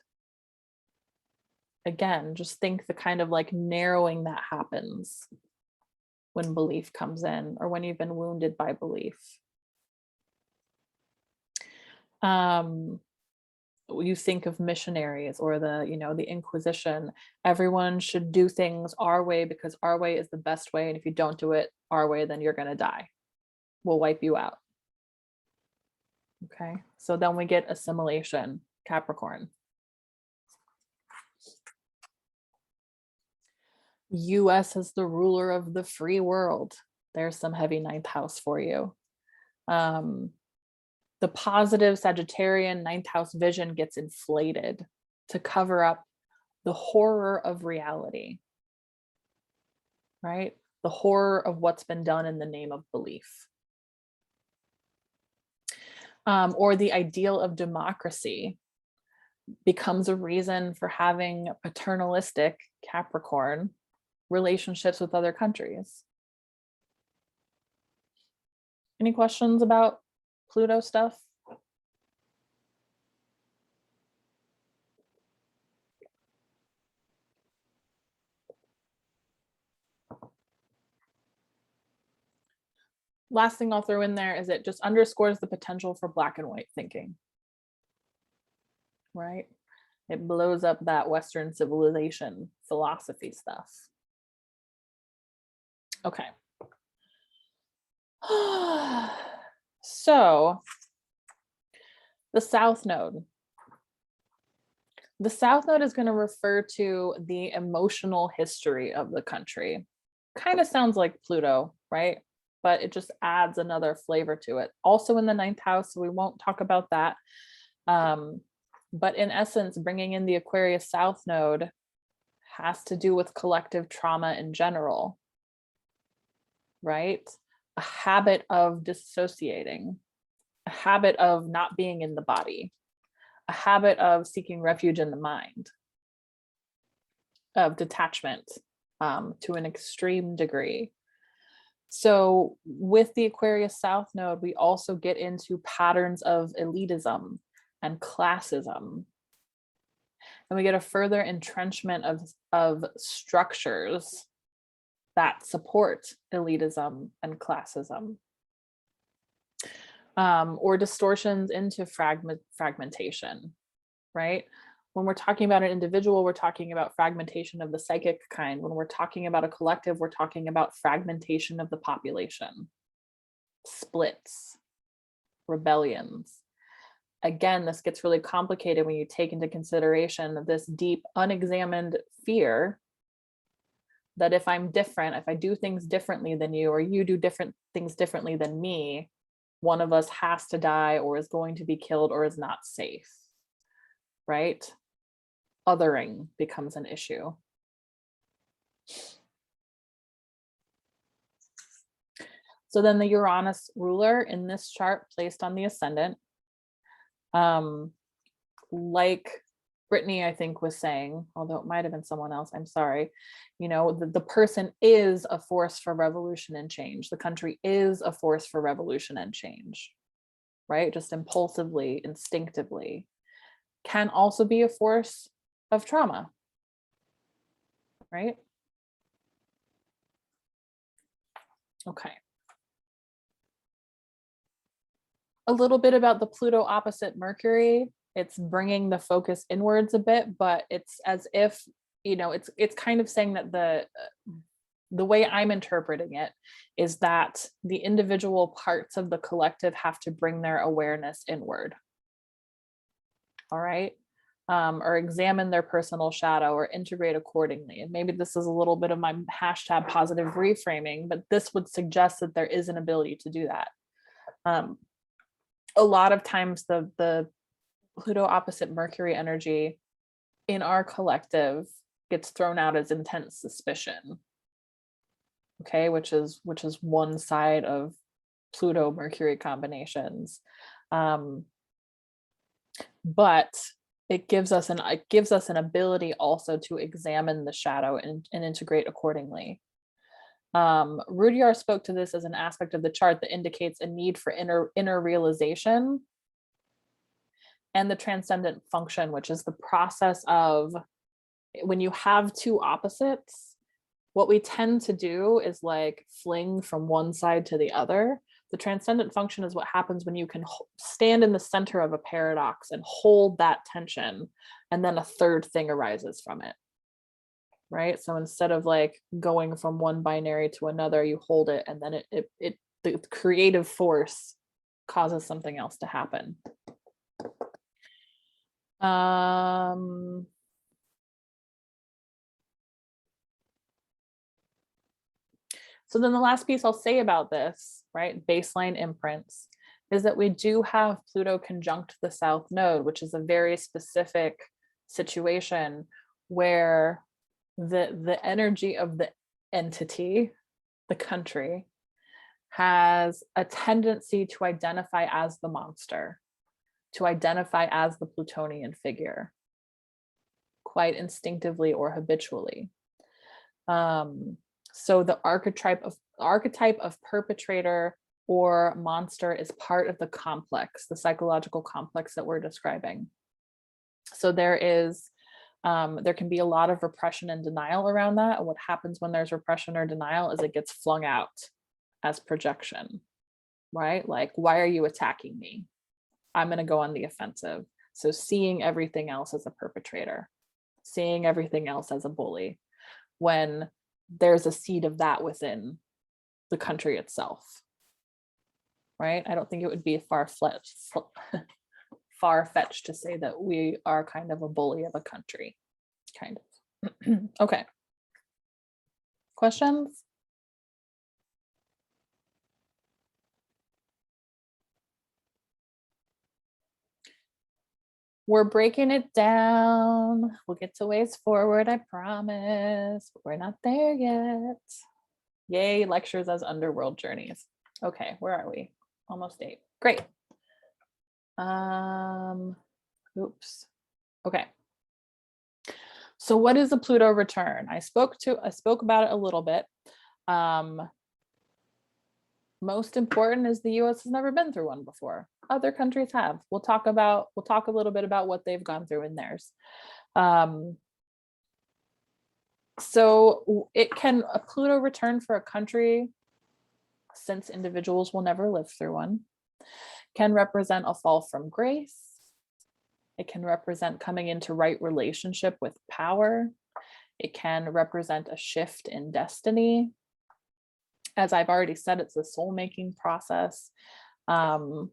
Again, just think the kind of like narrowing that happens when belief comes in, or when you've been wounded by belief. You think of missionaries or the Inquisition. Everyone should do things our way because our way is the best way. And if you don't do it our way, then you're going to die. We'll wipe you out. Okay. So then we get assimilation, Capricorn. US is the ruler of the free world. There's some heavy ninth house for you. The positive Sagittarian ninth house vision gets inflated to cover up the horror of reality, right? The horror of what's been done in the name of belief. Or the ideal of democracy becomes a reason for having paternalistic Capricorn relationships with other countries. Any questions about Pluto stuff? Last thing I'll throw in there is it just underscores the potential for black and white thinking, right? It blows up that Western civilization philosophy stuff. Okay. So the South Node. The South Node is going to refer to the emotional history of the country. Kind of sounds like Pluto, right? But it just adds another flavor to it. Also in the ninth house, so we won't talk about that. But in essence, bringing in the Aquarius South Node has to do with collective trauma in general, right? A habit of dissociating, a habit of not being in the body, a habit of seeking refuge in the mind, of detachment to an extreme degree. So with the Aquarius South Node, we also get into patterns of elitism and classism. And we get a further entrenchment of structures that support elitism and classism. Or distortions into fragmentation, right? When we're talking about an individual, we're talking about fragmentation of the psychic kind. When we're talking about a collective, we're talking about fragmentation of the population, splits, rebellions. Again, this gets really complicated when you take into consideration this deep, unexamined fear that if I'm different, if I do things differently than you, or you do different things differently than me, one of us has to die or is going to be killed or is not safe, right? Othering becomes an issue. So then the Uranus ruler in this chart placed on the ascendant, like Brittany, I think, was saying, although it might have been someone else, I'm sorry, the person is a force for revolution and change. The country is a force for revolution and change, right? Just impulsively, instinctively. Can also be a force of trauma, right? Okay. A little bit about the Pluto opposite Mercury. It's bringing the focus inwards a bit, but it's as if, it's kind of saying that the way I'm interpreting it is that the individual parts of the collective have to bring their awareness inward. All right. Or examine their personal shadow or integrate accordingly. And maybe this is a little bit of my hashtag positive reframing, but this would suggest that there is an ability to do that. A lot of times the Pluto opposite Mercury energy in our collective gets thrown out as intense suspicion. Okay, which is one side of Pluto Mercury combinations. But it gives us an ability also to examine the shadow and integrate accordingly. Rudyard spoke to this as an aspect of the chart that indicates a need for inner realization and the transcendent function, which is the process of when you have two opposites, what we tend to do is like fling from one side to the other, The transcendent function is what happens when you can stand in the center of a paradox and hold that tension, and then a third thing arises from it, right? So instead of like going from one binary to another, you hold it, and then the creative force causes something else to happen. So then the last piece I'll say about this, right, baseline imprints, is that we do have Pluto conjunct the South Node, which is a very specific situation where the energy of the entity, the country, has a tendency to identify as the monster, to identify as the Plutonian figure, quite instinctively or habitually. So the archetype of perpetrator or monster is part of the complex, the psychological complex that we're describing. So there can be a lot of repression and denial around that. And what happens when there's repression or denial is it gets flung out as projection, right? Like, why are you attacking me? I'm going to go on the offensive. So seeing everything else as a perpetrator, seeing everything else as a bully, when there's a seed of that within the country itself, right? I don't think it would be far-fetched to say that we are kind of a bully of a country, kind of. Okay. Questions? We're breaking it down. We'll get to ways forward, I promise, but we're not there yet. Yay, lectures as underworld journeys. Okay, where are we? Almost 8. Great. Oops. Okay. So what is a Pluto return? I spoke about it a little bit. Most important is the US has never been through one before. Other countries have. We'll talk a little bit about what they've gone through in theirs. So a Pluto return for a country, since individuals will never live through one, can represent a fall from grace. It can represent coming into right relationship with power. It can represent a shift in destiny. As I've already said, it's a soul-making process. And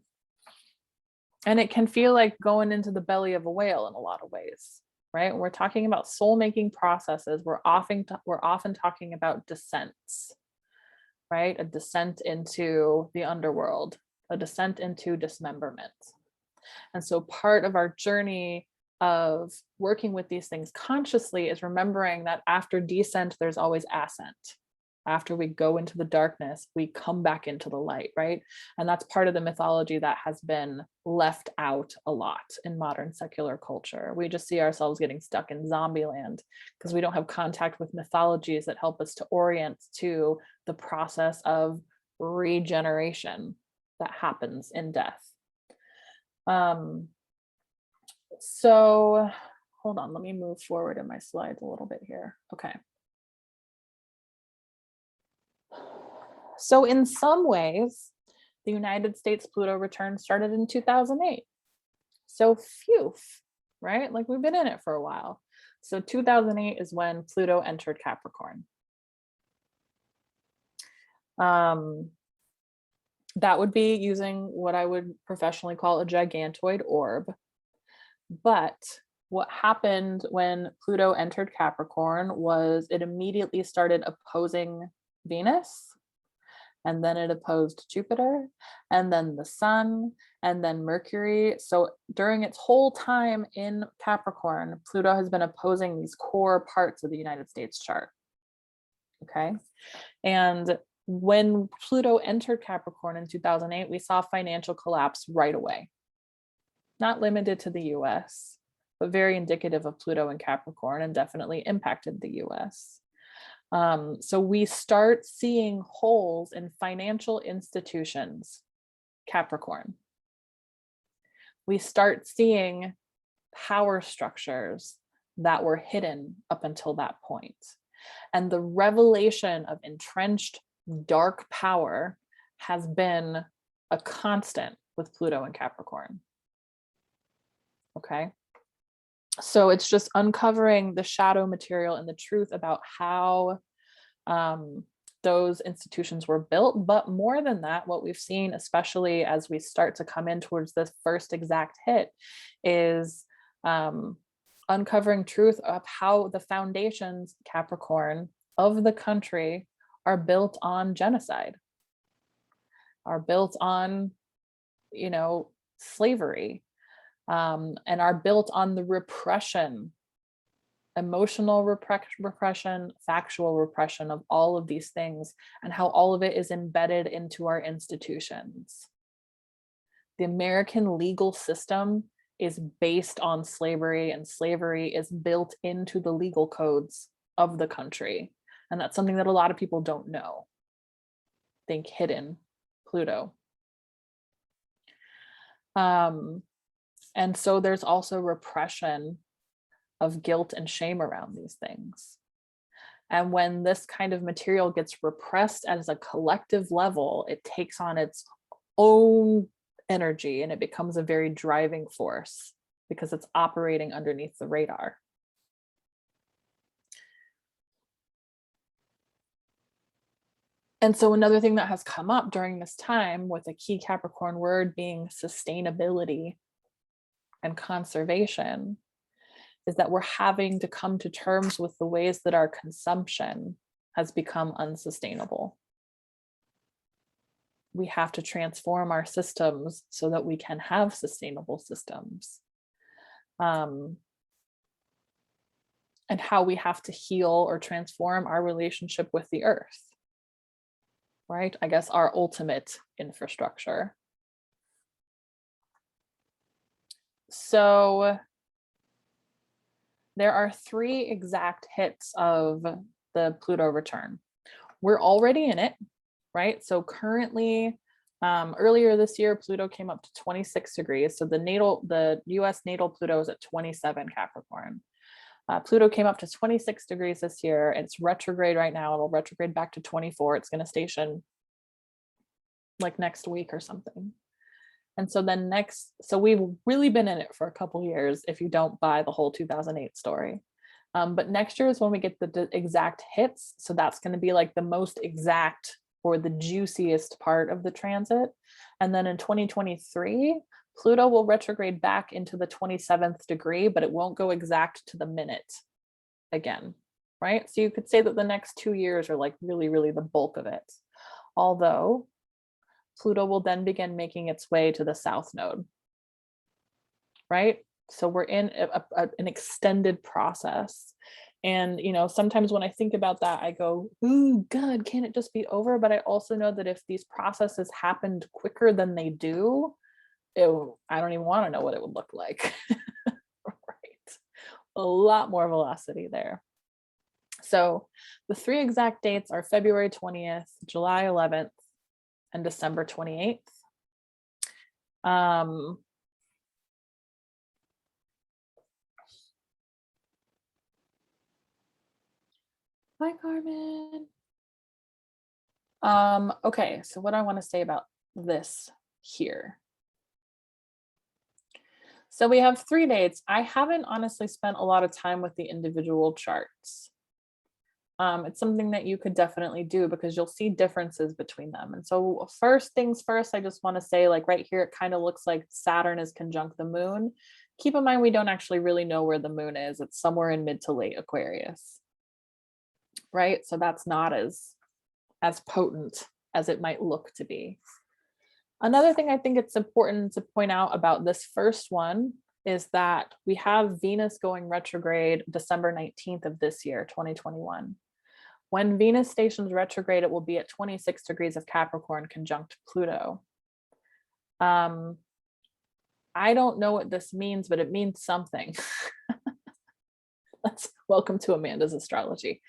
it can feel like going into the belly of a whale in a lot of ways, right? When we're talking about soul-making processes, we're often talking about descents, right? A descent into the underworld, a descent into dismemberment. And so part of our journey of working with these things consciously is remembering that after descent, there's always ascent. After we go into the darkness, we come back into the light, right? And that's part of the mythology that has been left out a lot in modern secular culture. We just see ourselves getting stuck in zombie land because we don't have contact with mythologies that help us to orient to the process of regeneration that happens in death. So hold on, let me move forward in my slides a little bit here. Okay. So in some ways, the United States Pluto return started in 2008. So phew, right? Like we've been in it for a while. So 2008 is when Pluto entered Capricorn. That would be using what I would professionally call a gigantoid orb. But what happened when Pluto entered Capricorn was it immediately started opposing Venus, and then it opposed Jupiter, and then the Sun, and then Mercury. So during its whole time in Capricorn, Pluto has been opposing these core parts of the United States chart. Okay. And when Pluto entered Capricorn in 2008, we saw financial collapse right away. Not limited to the US, but very indicative of Pluto and Capricorn, and definitely impacted the US. So we start seeing holes in financial institutions, Capricorn. We start seeing power structures that were hidden up until that point. And the revelation of entrenched dark power has been a constant with Pluto and Capricorn. Okay. So it's just uncovering the shadow material and the truth about how those institutions were built. But more than that, what we've seen, especially as we start to come in towards this first exact hit, is uncovering truth of how the foundations, Capricorn, of the country are built on genocide, are built on, you know, slavery, and are built on the repression, emotional repression, factual repression of all of these things, and how all of it is embedded into our institutions. The American legal system is based on slavery, and slavery is built into the legal codes of the country. And that's something that a lot of people don't know. Think hidden Pluto. And so there's also repression of guilt and shame around these things. And when this kind of material gets repressed as a collective level, it takes on its own energy and it becomes a very driving force because it's operating underneath the radar. And so another thing that has come up during this time, with a key Capricorn word being sustainability and conservation, is that we're having to come to terms with the ways that our consumption has become unsustainable. We have to transform our systems so that we can have sustainable systems. And how we have to heal or transform our relationship with the earth, right? I guess our ultimate infrastructure. So there are 3 exact hits of the Pluto return. We're already in it, right? So currently, earlier this year, Pluto came up to 26 degrees. So the US natal Pluto is at 27 Capricorn. Pluto came up to 26 degrees this year. It's retrograde right now. It'll retrograde back to 24. It's going to station like next week or something. And so then so we've really been in it for a couple years if you don't buy the whole 2008 story. But next year is when we get the exact hits. So that's going to be like the most exact or the juiciest part of the transit. And then in 2023, Pluto will retrograde back into the 27th degree, but it won't go exact to the minute again, right? So you could say that the next 2 years are like really, really the bulk of it. Although Pluto will then begin making its way to the south node, right? So we're in an extended process. And, you know, sometimes when I think about that, I go, ooh, God, can't it just be over? But I also know that if these processes happened quicker than they do, I don't even want to know what it would look like, right? A lot more velocity there. So the 3 exact dates are February 20th, July 11th, and December 28th. Hi, Carmen. Okay, so what I want to say about this here. So we have 3 dates. I haven't honestly spent a lot of time with the individual charts. It's something that you could definitely do because you'll see differences between them. And so first things first, I just want to say, like right here, it kind of looks like Saturn is conjunct the moon. Keep in mind, we don't actually really know where the moon is. It's somewhere in mid to late Aquarius, right? So that's not as potent as it might look to be. Another thing I think it's important to point out about this first one is that we have Venus going retrograde December 19th of this year, 2021. When Venus stations retrograde, it will be at 26 degrees of Capricorn conjunct Pluto. I don't know what this means, but it means something. Welcome to Amanda's astrology.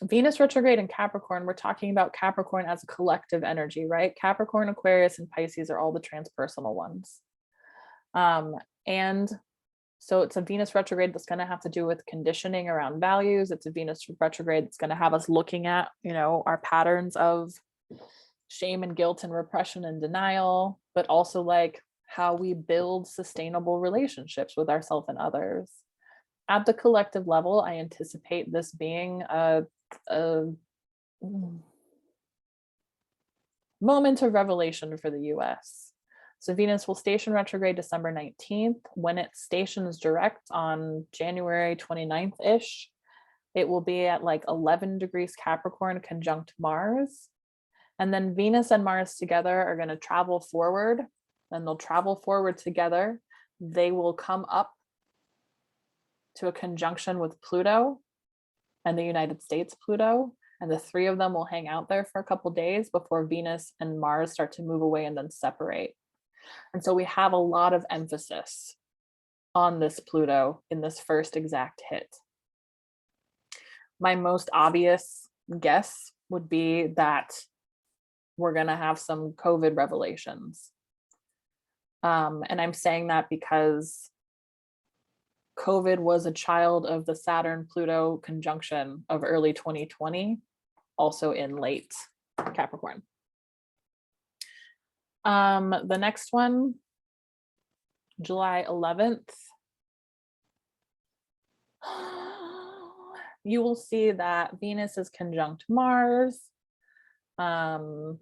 Venus retrograde in Capricorn, we're talking about Capricorn as a collective energy, right? Capricorn, Aquarius, and Pisces are all the transpersonal ones. And So it's a Venus retrograde that's going to have to do with conditioning around values. It's a Venus retrograde that's going to have us looking at, you know, our patterns of shame and guilt and repression and denial, but also like how we build sustainable relationships with ourselves and others. At the collective level, I anticipate this being a moment of revelation for the US. So Venus will station retrograde December 19th. When it stations direct on January 29th-ish, it will be at like 11 degrees Capricorn conjunct Mars. And then Venus and Mars together are going to travel forward, and they'll travel forward together. They will come up to a conjunction with Pluto and the United States Pluto, and the three of them will hang out there for a couple days before Venus and Mars start to move away and then separate. And so we have a lot of emphasis on this Pluto in this first exact hit. My most obvious guess would be that we're going to have some COVID revelations. And I'm saying that because COVID was a child of the Saturn-Pluto conjunction of early 2020, also in late Capricorn. The next one, July 11th. You will see that Venus is conjunct Mars. Was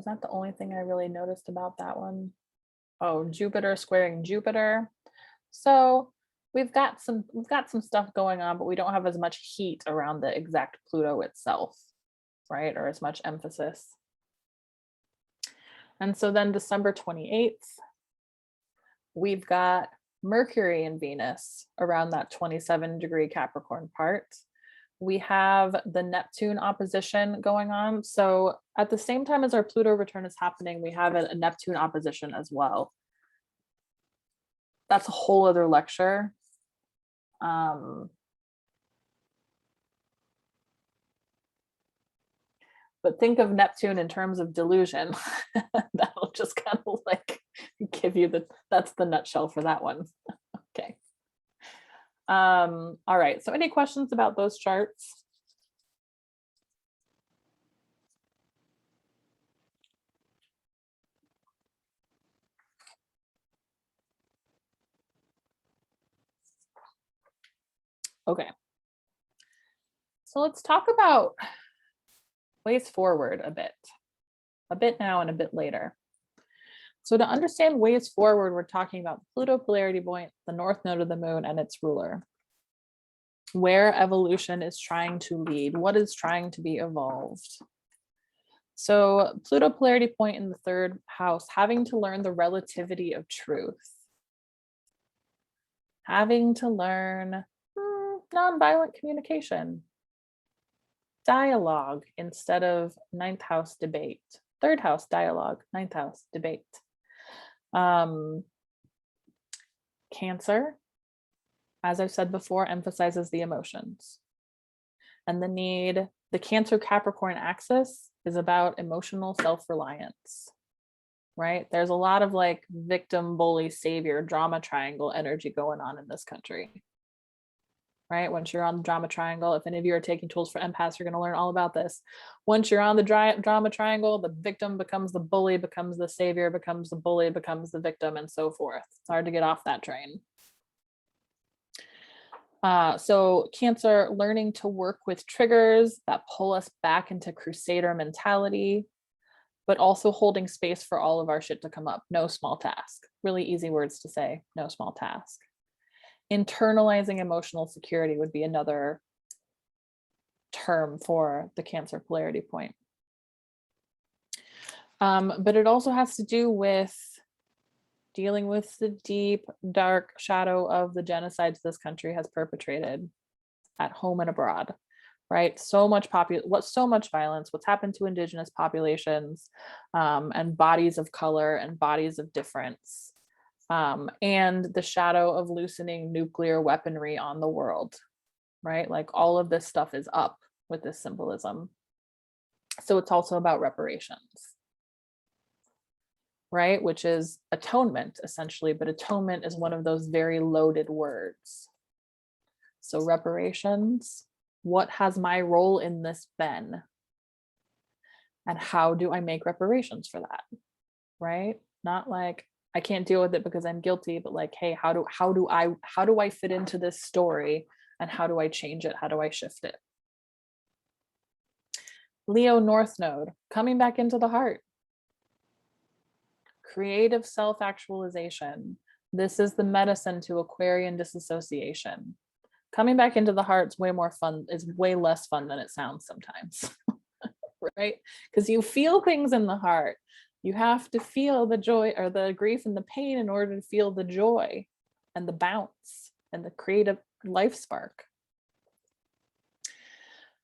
that the only thing I really noticed about that one? Oh, Jupiter squaring Jupiter. So we've got some stuff going on, but we don't have as much heat around the exact Pluto itself, right? Or as much emphasis. And so then December 28th, we've got Mercury and Venus around that 27-degree Capricorn part. We have the Neptune opposition going on. So at the same time as our Pluto return is happening, we have a Neptune opposition as well. That's a whole other lecture. But think of Neptune in terms of delusion. That'll just kind of like give you that's the nutshell for that one. Okay. All right, so any questions about those charts? Okay. So let's talk about ways forward a bit now and a bit later. So to understand ways forward, we're talking about Pluto polarity point, the north node of the moon, and its ruler. Where evolution is trying to lead, what is trying to be evolved. So Pluto polarity point in the third house, having to learn the relativity of truth. Having to learn nonviolent communication. Dialogue instead of ninth house debate. Third house dialogue, ninth house debate. Cancer, as I've said before, emphasizes the emotions. And the Cancer Capricorn axis is about emotional self-reliance, right? There's a lot of like victim, bully, savior, drama triangle energy going on in this country. Right? Once you're on the drama triangle, if any of you are taking tools for empaths, you're going to learn all about this. Once you're on the drama triangle, the victim becomes the bully, becomes the savior, becomes the bully, becomes the victim, and so forth. It's hard to get off that train. So Cancer, learning to work with triggers that pull us back into crusader mentality, but also holding space for all of our shit to come up. No small task. Really easy words to say, no small task. Internalizing emotional security would be another term for the Cancer polarity point. But it also has to do with dealing with the deep, dark shadow of the genocides this country has perpetrated at home and abroad, right? So much violence, what's happened to indigenous populations, and bodies of color and bodies of difference. And the shadow of loosening nuclear weaponry on the world, right? Like all of this stuff is up with this symbolism. So it's also about reparations. right? Which is atonement essentially, but atonement is one of those very loaded words. So reparations, what has my role in this been? And how do I make reparations for that? Right? Not like I can't deal with it because I'm guilty, but like, hey, how do I fit into this story, and how do I change it? How do I shift it? Leo North Node, coming back into the heart. Creative self-actualization. This is the medicine to Aquarian disassociation. Coming back into the heart's way more fun, is way less fun than it sounds sometimes, right? Because you feel things in the heart. You have to feel the joy or the grief and the pain in order to feel the joy and the bounce and the creative life spark.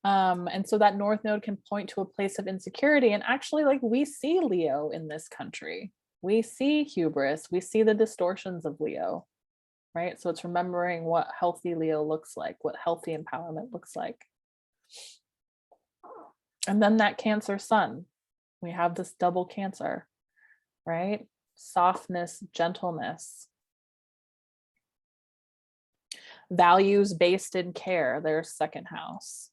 And so that North Node can point to a place of insecurity. And actually, like, we see Leo in this country. We see hubris. We see the distortions of Leo, right? So it's remembering what healthy Leo looks like, what healthy empowerment looks like. And then that Cancer sun, we have this double Cancer, right? Softness, gentleness. Values based in care, their second house.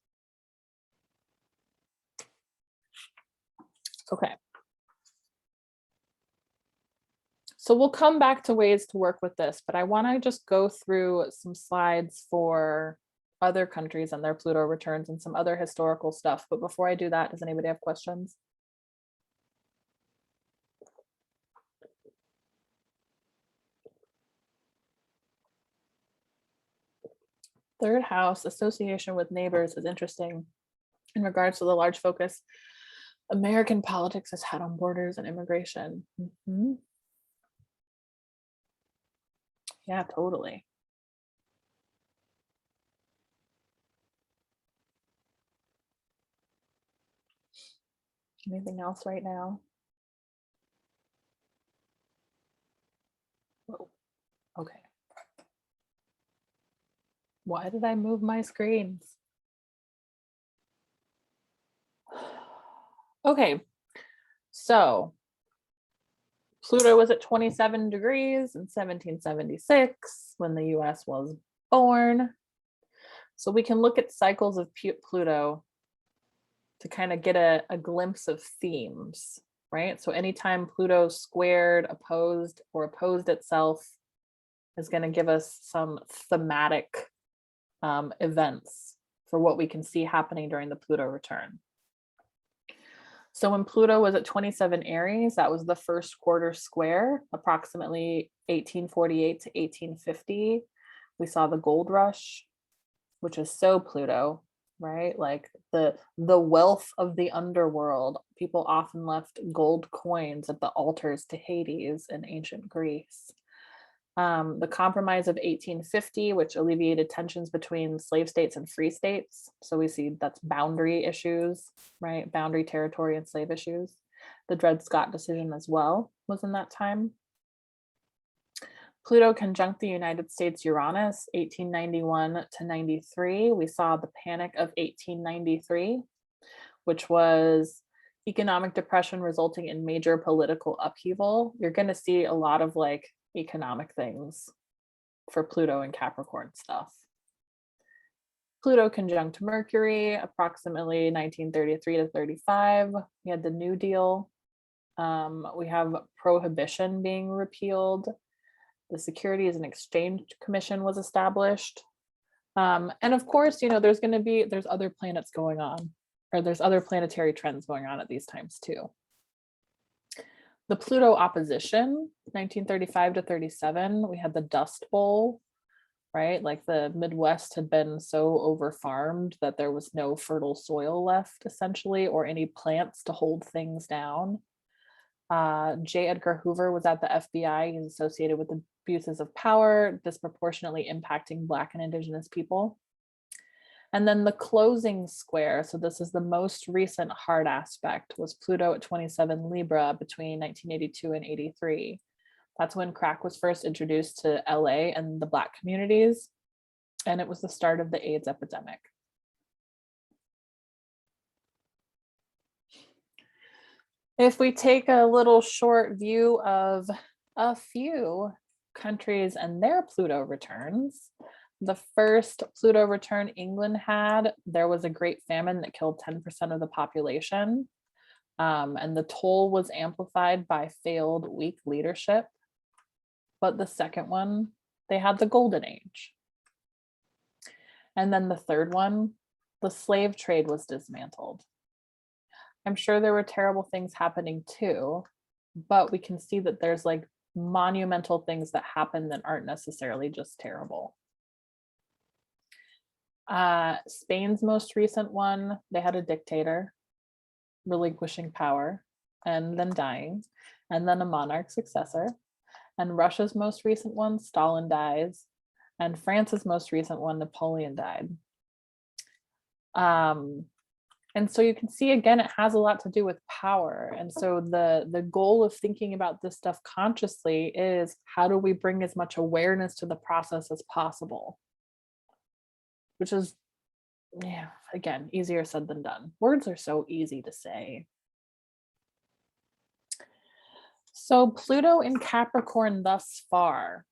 Okay. So we'll come back to ways to work with this, but I want to just go through some slides for other countries and their Pluto returns and some other historical stuff. But before I do that, does anybody have questions? Third house, association with neighbors, is interesting in regards to the large focus American politics has had on borders and immigration. Mm-hmm. Yeah, totally. Anything else right now? Whoa. Okay. Why did I move my screens? Okay, so Pluto was at 27 degrees in 1776 when the US was born. So we can look at cycles of Pluto to kind of get a glimpse of themes, right? So anytime Pluto squared, opposed, or opposed itself is going to give us some thematic events for what we can see happening during the Pluto return. So when Pluto was at 27 Aries, that was the first quarter square, approximately 1848 to 1850. We saw the gold rush, which is so Pluto, right? Like the wealth of the underworld. People often left gold coins at the altars to Hades in ancient Greece. The Compromise of 1850, which alleviated tensions between slave states and free states. So we see that's boundary issues, right? Boundary territory and slave issues. The Dred Scott decision as well was in that time. Pluto conjunct the United States Uranus, 1891 to 93. We saw the Panic of 1893, which was economic depression resulting in major political upheaval. You're going to see a lot of like economic things for Pluto and Capricorn stuff. Pluto conjunct Mercury, approximately 1933 to 35. We had the New Deal. We have prohibition being repealed. The Securities and Exchange Commission was established. And of course, you know, there's other planets going on, or there's other planetary trends going on at these times too. The Pluto opposition, 1935 to 37, we had the Dust Bowl, right? Like the Midwest had been so over-farmed that there was no fertile soil left, essentially, or any plants to hold things down. J. Edgar Hoover was at the FBI. He's associated with abuses of power, disproportionately impacting Black and Indigenous people. And then the closing square, so this is the most recent hard aspect, was Pluto at 27 Libra between 1982 and 83. That's when crack was first introduced to LA and the Black communities. And it was the start of the AIDS epidemic. If we take a little short view of a few countries and their Pluto returns, the first Pluto return England had, there was a great famine that killed 10% of the population. And the toll was amplified by failed weak leadership. But the second one, they had the golden age. And then the third one, the slave trade was dismantled. I'm sure there were terrible things happening too, but we can see that there's like monumental things that happen that aren't necessarily just terrible. Spain's most recent one, they had a dictator relinquishing power and then dying, and then a monarch successor. And Russia's most recent one, Stalin dies, and France's most recent one, Napoleon died. And so you can see, again, it has a lot to do with power. And so the goal of thinking about this stuff consciously is, how do we bring as much awareness to the process as possible? Which is, yeah, again, easier said than done. Words are so easy to say. So Pluto in Capricorn thus far,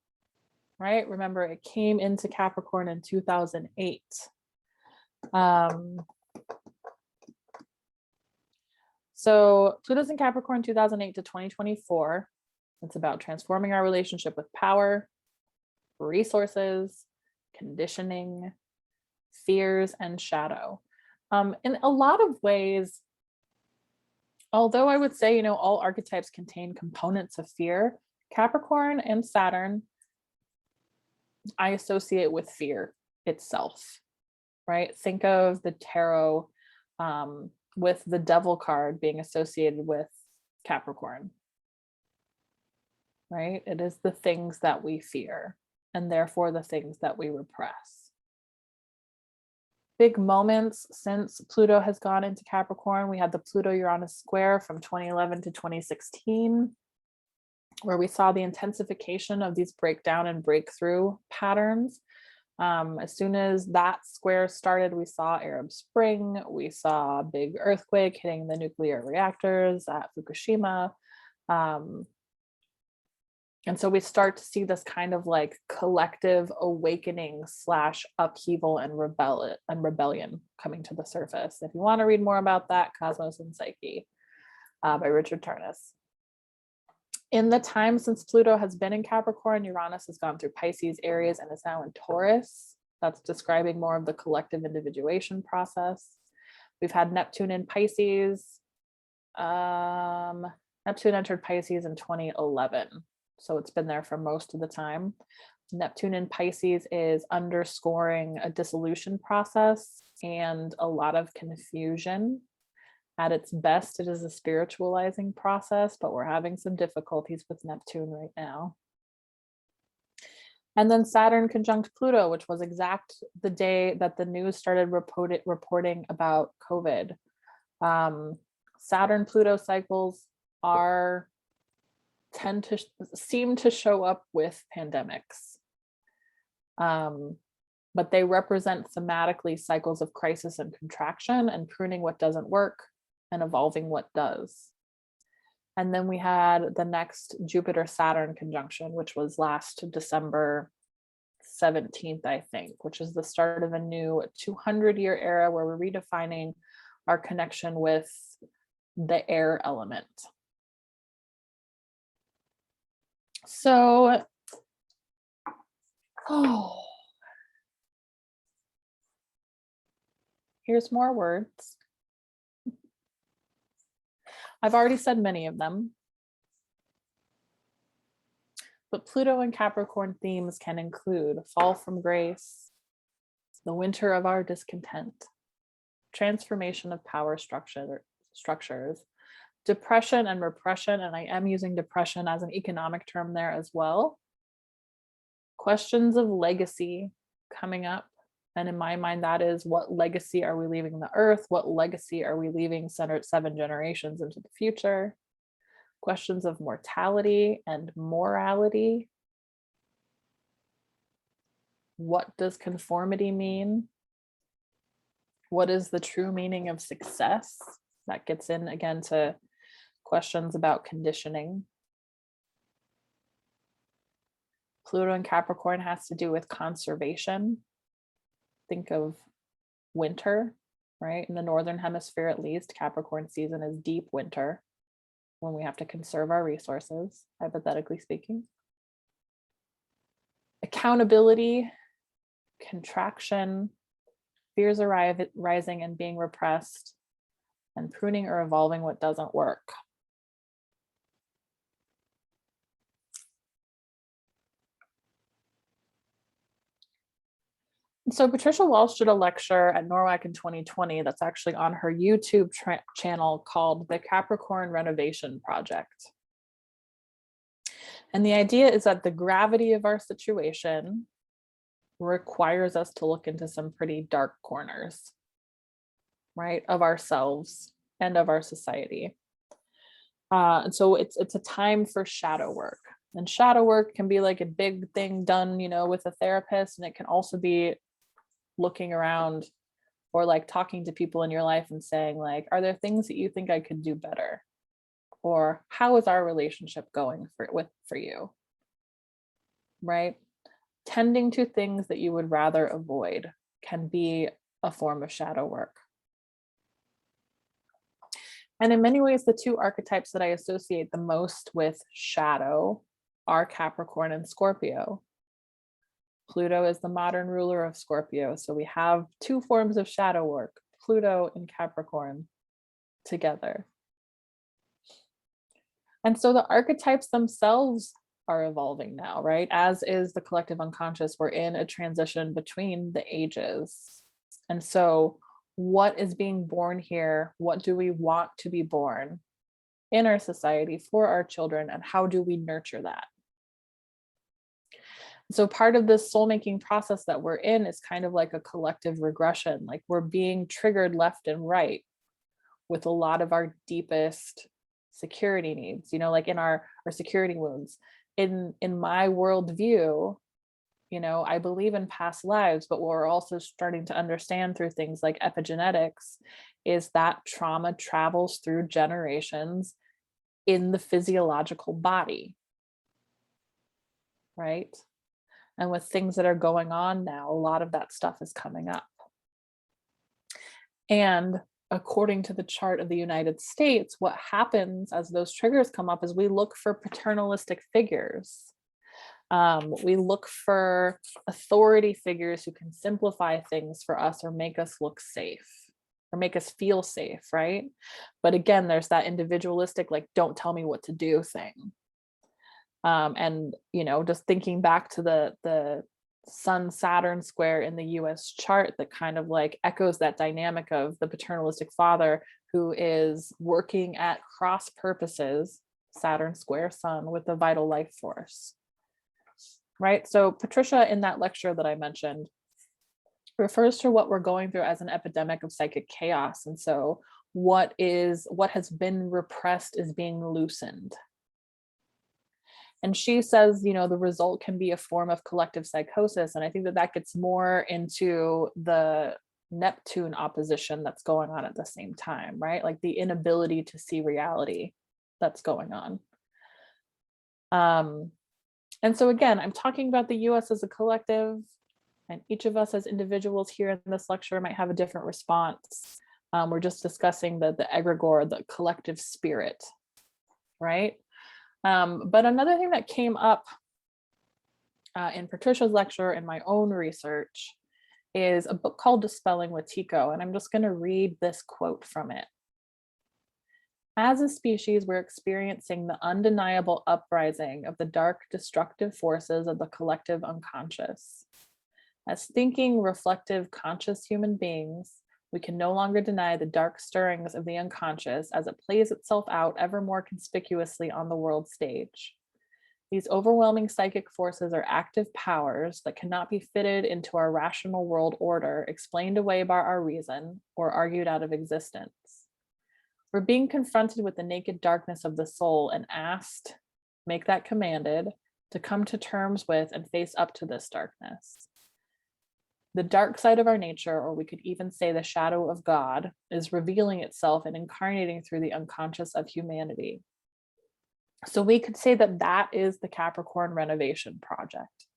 right? Remember, it came into Capricorn in 2008. So Pluto's in Capricorn 2008 to 2024. It's about transforming our relationship with power, resources, conditioning, fears, and shadow. In a lot of ways, although I would say, all archetypes contain components of fear, Capricorn and Saturn, I associate with fear itself, right? Think of the tarot with the devil card being associated with Capricorn, right? It is the things that we fear, and therefore the things that we repress. Big moments since Pluto has gone into Capricorn. We had the Pluto-Uranus square from 2011 to 2016, where we saw the intensification of these breakdown and breakthrough patterns. As soon as that square started, we saw Arab Spring, we saw a big earthquake hitting the nuclear reactors at Fukushima. And so we start to see this kind of like collective awakening / upheaval and rebellion coming to the surface. If you want to read more about that, Cosmos and Psyche by Richard Tarnas. In the time since Pluto has been in Capricorn, Uranus has gone through Pisces, Aries, and is now in Taurus. That's describing more of the collective individuation process. We've had Neptune in Pisces. Neptune entered Pisces in 2011. So it's been there for most of the time. Neptune in Pisces is underscoring a dissolution process and a lot of confusion. At its best, it is a spiritualizing process, but we're having some difficulties with Neptune right now. And then Saturn conjunct Pluto, which was exact the day that the news started reporting about COVID. Saturn-Pluto cycles tend to seem to show up with pandemics. But they represent thematically cycles of crisis and contraction and pruning what doesn't work and evolving what does. And then we had the next Jupiter-Saturn conjunction, which was last December 17th, I think, which is the start of a new 200-year era where we're redefining our connection with the air element. So, here's more words. I've already said many of them, but Pluto and Capricorn themes can include fall from grace, the winter of our discontent, transformation of power structures, depression and repression, and I am using depression as an economic term there as well. Questions of legacy coming up. And in my mind, that is, what legacy are we leaving the earth? What legacy are we leaving 7 generations into the future? Questions of mortality and morality. What does conformity mean? What is the true meaning of success? That gets in again to questions about conditioning. Pluto in Capricorn has to do with conservation. Think of winter, right? In the Northern Hemisphere, at least, Capricorn season is deep winter when we have to conserve our resources, hypothetically speaking. Accountability, contraction, fears rising and being repressed, and pruning or evolving what doesn't work. So Patricia Walsh did a lecture at NORWAC in 2020 that's actually on her YouTube channel called the Capricorn Renovation Project. And the idea is that the gravity of our situation requires us to look into some pretty dark corners, right, of ourselves and of our society. And so it's a time for shadow work. And shadow work can be like a big thing done, you know, with a therapist, and it can also be looking around or like talking to people in your life and saying like, are there things that you think I could do better? Or how is our relationship going for you? Right? Tending to things that you would rather avoid can be a form of shadow work. And in many ways, the two archetypes that I associate the most with shadow are Capricorn and Scorpio. Pluto is the modern ruler of Scorpio. So we have two forms of shadow work, Pluto and Capricorn together. And so the archetypes themselves are evolving now, right? As is the collective unconscious. We're in a transition between the ages. And so what is being born here? What do we want to be born in our society for our children? And how do we nurture that? So part of this soul making process that we're in is kind of like a collective regression. Like we're being triggered left and right with a lot of our deepest security needs, you know, like in our security wounds. In my worldview, you know, I believe in past lives, but what we're also starting to understand through things like epigenetics is that trauma travels through generations in the physiological body, right? And with things that are going on now, a lot of that stuff is coming up. And according to the chart of the United States, what happens as those triggers come up is we look for paternalistic figures. We look for authority figures who can simplify things for us or make us look safe or make us feel safe, right? But again, there's that individualistic, like, don't tell me what to do thing. And, you know, just thinking back to the Sun-Saturn square in the US chart that kind of like echoes that dynamic of the paternalistic father who is working at cross purposes, Saturn square Sun, with the vital life force. Right? So Patricia, in that lecture that I mentioned, refers to what we're going through as an epidemic of psychic chaos. And so what has been repressed is being loosened. And she says, you know, the result can be a form of collective psychosis. And I think that gets more into the Neptune opposition that's going on at the same time, right? Like the inability to see reality that's going on. And so again, I'm talking about the US as a collective, and each of us as individuals here in this lecture might have a different response. We're just discussing the egregore, the collective spirit, right? But another thing that came up in Patricia's lecture and my own research is a book called Dispelling with Tycho, and I'm just going to read this quote from it. As a species, we're experiencing the undeniable uprising of the dark, destructive forces of the collective unconscious. As thinking, reflective, conscious human beings, we can no longer deny the dark stirrings of the unconscious as it plays itself out ever more conspicuously on the world stage. These overwhelming psychic forces are active powers that cannot be fitted into our rational world order, explained away by our reason, or argued out of existence. We're being confronted with the naked darkness of the soul and asked, make that commanded, to come to terms with and face up to this darkness. The dark side of our nature, or we could even say the shadow of God, is revealing itself and incarnating through the unconscious of humanity. So we could say that that is the Capricorn renovation project.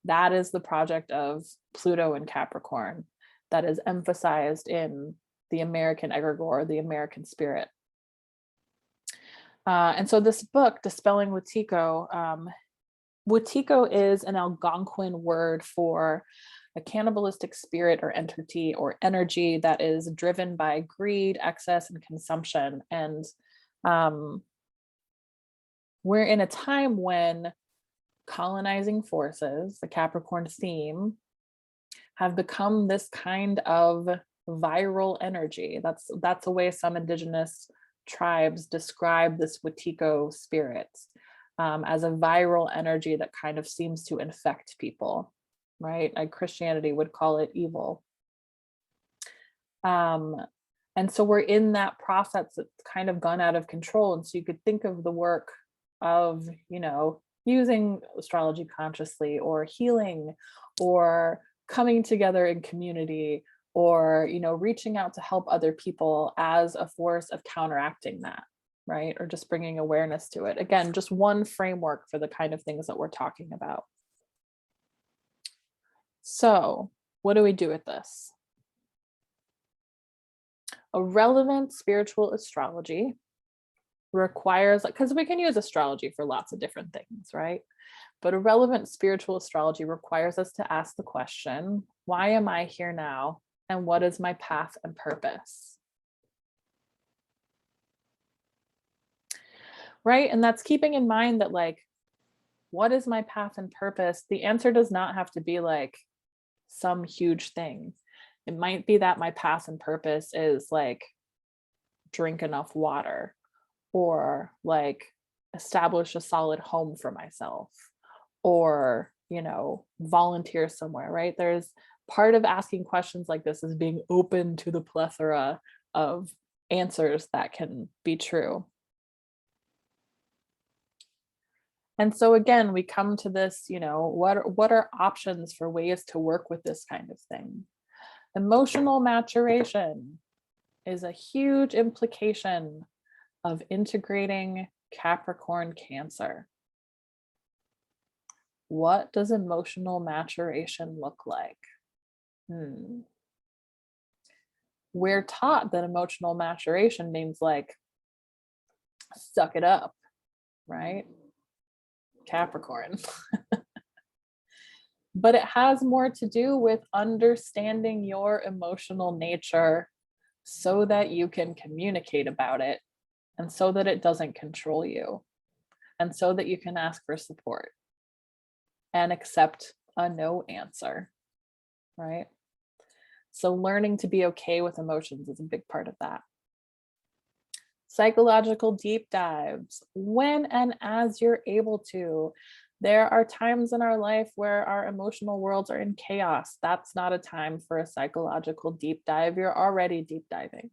That is the project of Pluto and Capricorn that is emphasized in the American egregore, the American spirit. And so this book, Dispelling Wetiko, Wetiko is an Algonquin word for a cannibalistic spirit or entity or energy that is driven by greed, excess, and consumption. And we're in a time when colonizing forces, the Capricorn theme, have become this kind of viral energy. That's a way some indigenous tribes describe this Wetiko spirit, as a viral energy that kind of seems to infect people, right? Like Christianity would call it evil. And so we're in that process that's kind of gone out of control. And so you could think of the work of, you know, using astrology consciously, or healing, or coming together in community, or, you know, reaching out to help other people as a force of counteracting that, right? Or just bringing awareness to it. Again, just one framework for the kind of things that we're talking about. So what do we do with this? A relevant spiritual astrology requires, because we can use astrology for lots of different things, right? But a relevant spiritual astrology requires us to ask the question, why am I here now? And what is my path and purpose? Right? And that's keeping in mind that, like, what is my path and purpose? The answer does not have to be like some huge thing. It might be that my path and purpose is like drink enough water, or like establish a solid home for myself, or, you know, volunteer somewhere, right? There's part of asking questions like this is being open to the plethora of answers that can be true. And so again, we come to this, you know, what are options for ways to work with this kind of thing? Emotional maturation is a huge implication of integrating Capricorn Cancer. What does emotional maturation look like? We're taught that emotional maturation means like, suck it up, right? Capricorn. But it has more to do with understanding your emotional nature so that you can communicate about it, and so that it doesn't control you, and so that you can ask for support and accept a no answer, right? So learning to be okay with emotions is a big part of that. Psychological deep dives, when and as you're able to. There are times in our life where our emotional worlds are in chaos. That's not a time for a psychological deep dive. You're already deep diving.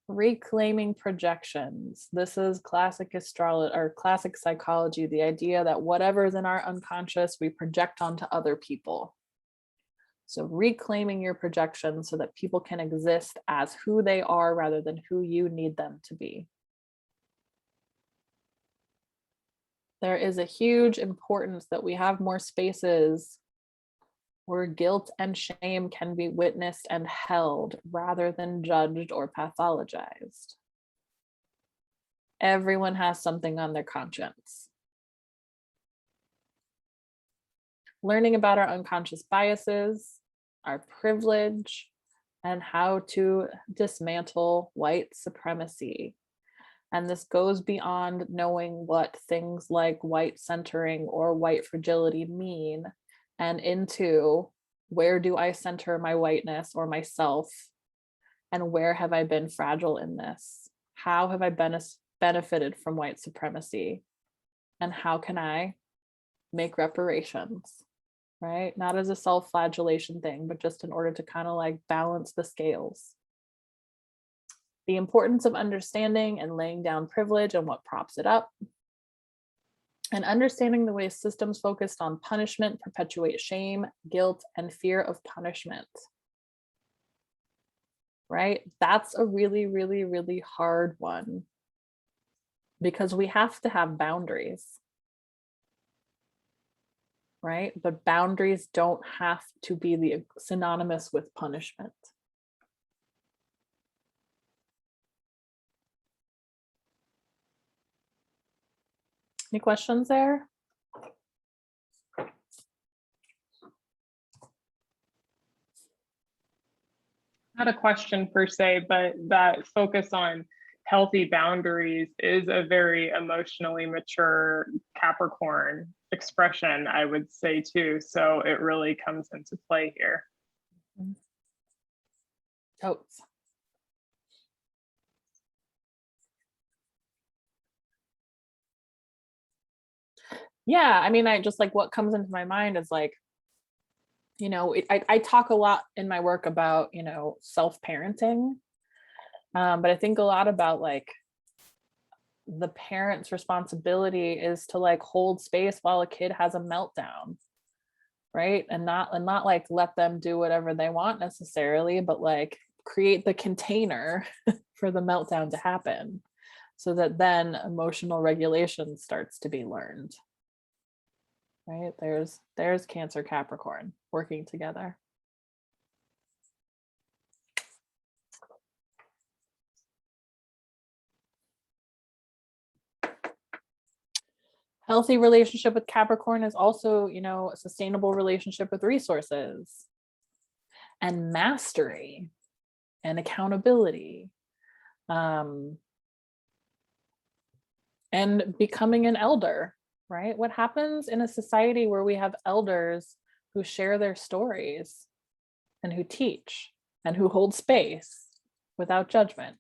Reclaiming projections. This is classic astrology or classic psychology, the idea that whatever's in our unconscious, we project onto other people. So reclaiming your projections so that people can exist as who they are rather than who you need them to be. There is a huge importance that we have more spaces where guilt and shame can be witnessed and held rather than judged or pathologized. Everyone has something on their conscience. Learning about our unconscious biases, our privilege, and how to dismantle white supremacy. And this goes beyond knowing what things like white centering or white fragility mean, and into where do I center my whiteness or myself, and where have I been fragile in this? How have I benefited from white supremacy? And how can I make reparations, right? Not as a self-flagellation thing, but just in order to kind of like balance the scales. The importance of understanding and laying down privilege and what props it up. and understanding the way systems focused on punishment perpetuate shame, guilt, and fear of punishment. Right? That's a really, really, really hard one because we have to have boundaries. Right? But boundaries don't have to be the synonymous with punishment. Any questions there?
Not a question per se, but that focus on healthy boundaries is a very emotionally mature Capricorn expression, I would say too. So it really comes into play here.
Totes. Yeah, I mean, I just like what comes into my mind is like, you know, I talk a lot in my work about, you know, self-parenting, but I think a lot about like the parent's responsibility is to like hold space while a kid has a meltdown, right? And not like let them do whatever they want necessarily, but like create the container for the meltdown to happen so that then emotional regulation starts to be learned. Right? There's Cancer Capricorn working together. Healthy relationship with Capricorn is also, you know, a sustainable relationship with resources and mastery and accountability, and becoming an elder, right? What happens in a society where we have elders who share their stories and who teach and who hold space without judgment,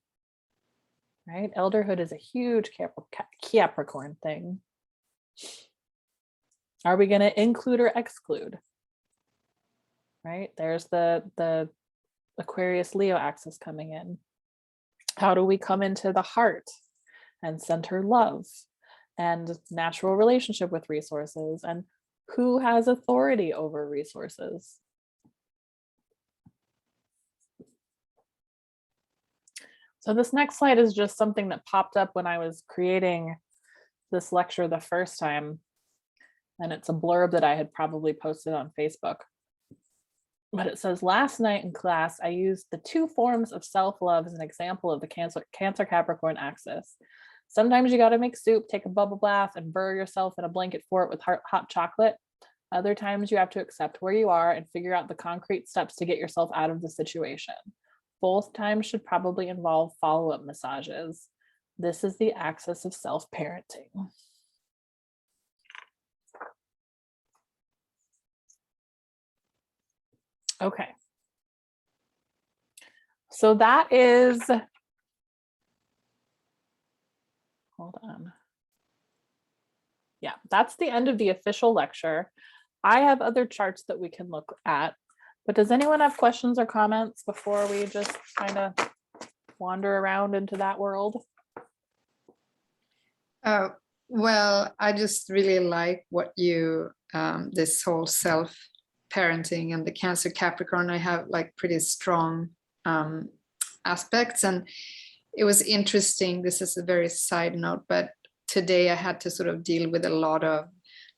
right? Elderhood is a huge Capricorn thing. Are we going to include or exclude? Right? There's the Aquarius Leo axis coming in. How do we come into the heart and center love and natural relationship with resources, and who has authority over resources? So this next slide is just something that popped up when I was creating this lecture the first time. And it's a blurb that I had probably posted on Facebook. But it says, last night in class, I used the two forms of self-love as an example of the Cancer Capricorn axis. Sometimes you got to make soup, take a bubble bath, and bury yourself in a blanket fort with hot chocolate. Other times you have to accept where you are and figure out the concrete steps to get yourself out of the situation. Both times should probably involve follow-up massages. This is the axis of self-parenting. Okay. So that is, hold on. Yeah, that's the end of the official lecture. I have other charts that we can look at, but does anyone have questions or comments before we just kind of wander around into that world?
Well, I just really like what you, this whole self-parenting and the Cancer Capricorn, I have like pretty strong aspects. And it was interesting, this is a very side note, but today I had to sort of deal with a lot of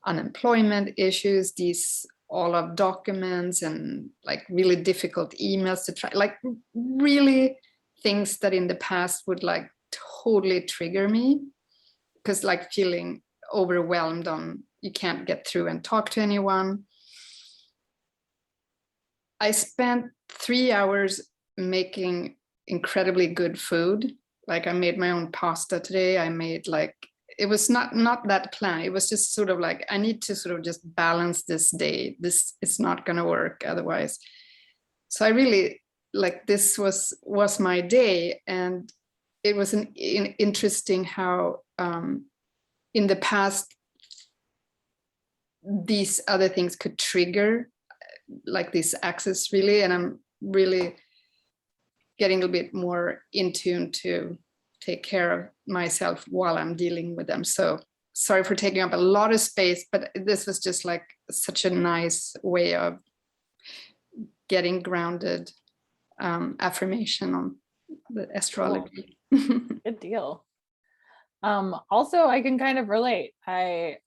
unemployment issues, these all of documents and like really difficult emails to try, like really things that in the past would like totally trigger me, because like feeling overwhelmed on you can't get through and talk to anyone. I spent 3 hours making incredibly good food. Like I made my own pasta today. I made like, it was not that planned. It was just sort of like, I need to sort of just balance this day. This is not going to work otherwise. So I really like, this was my day. And it was an interesting how in the past, these other things could trigger like this axis really. And I'm really getting a bit more in tune to take care of myself while I'm dealing with them. So sorry for taking up a lot of space, but this was just like such a nice way of getting grounded affirmation on the astrology.
Good deal. Also, I can kind of relate. I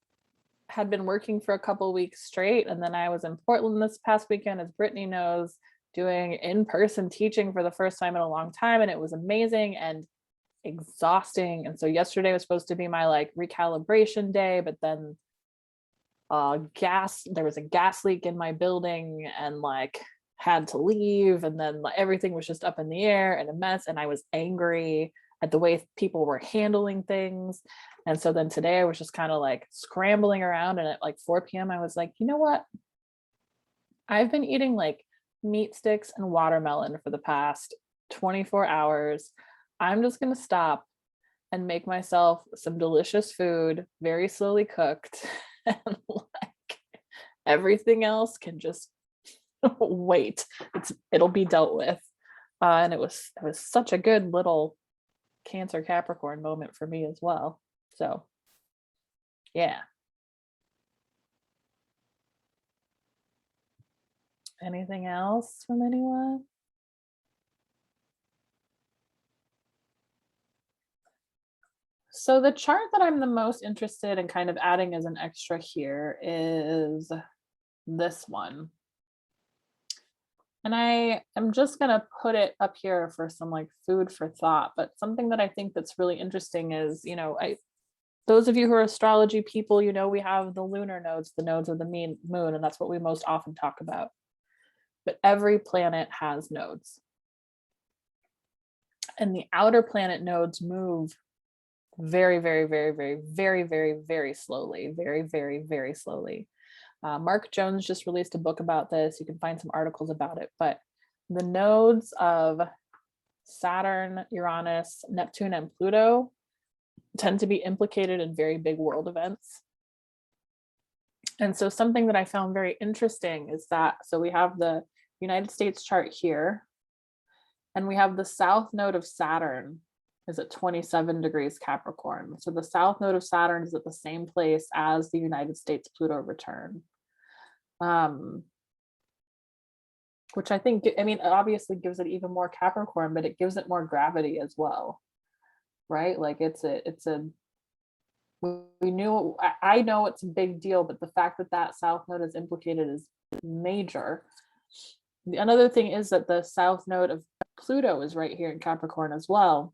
had been working for a couple weeks straight, and then I was in Portland this past weekend, as Brittany knows, doing in-person teaching for the first time in a long time, and it was amazing and exhausting. And so yesterday was supposed to be my like recalibration day, but then there was a gas leak in my building and like had to leave, and then everything was just up in the air and a mess, and I was angry at the way people were handling things. And so then today I was just kind of like scrambling around, and at like 4 p.m. I was like, you know what? I've been eating like meat sticks and watermelon for the past 24 hours. I'm just going to stop and make myself some delicious food, very slowly cooked, and like everything else can just wait. It'll be dealt with. And it was such a good little Cancer Capricorn moment for me as well. So yeah. Anything else from anyone? So the chart that I'm the most interested in kind of adding as an extra here is this one. And I am just going to put it up here for some like food for thought. But something that I think that's really interesting is, you know, those of you who are astrology people, you know, we have the lunar nodes, the nodes of the moon, and that's what we most often talk about. But every planet has nodes. And the outer planet nodes move very, very, very, very, very, very, very slowly, very, very, very slowly. Mark Jones just released a book about this. You can find some articles about it, but the nodes of Saturn, Uranus, Neptune, and Pluto tend to be implicated in very big world events. And so something that I found very interesting is that, so we have the United States chart here, and we have the south node of Saturn is at 27 degrees Capricorn. So the south node of Saturn is at the same place as the United States Pluto return. Which I think, I mean, obviously gives it even more Capricorn, but it gives it more gravity as well, right? Like we knew, I know it's a big deal, but the fact that that south node is implicated is major. Another thing is that the south node of Pluto is right here in Capricorn as well.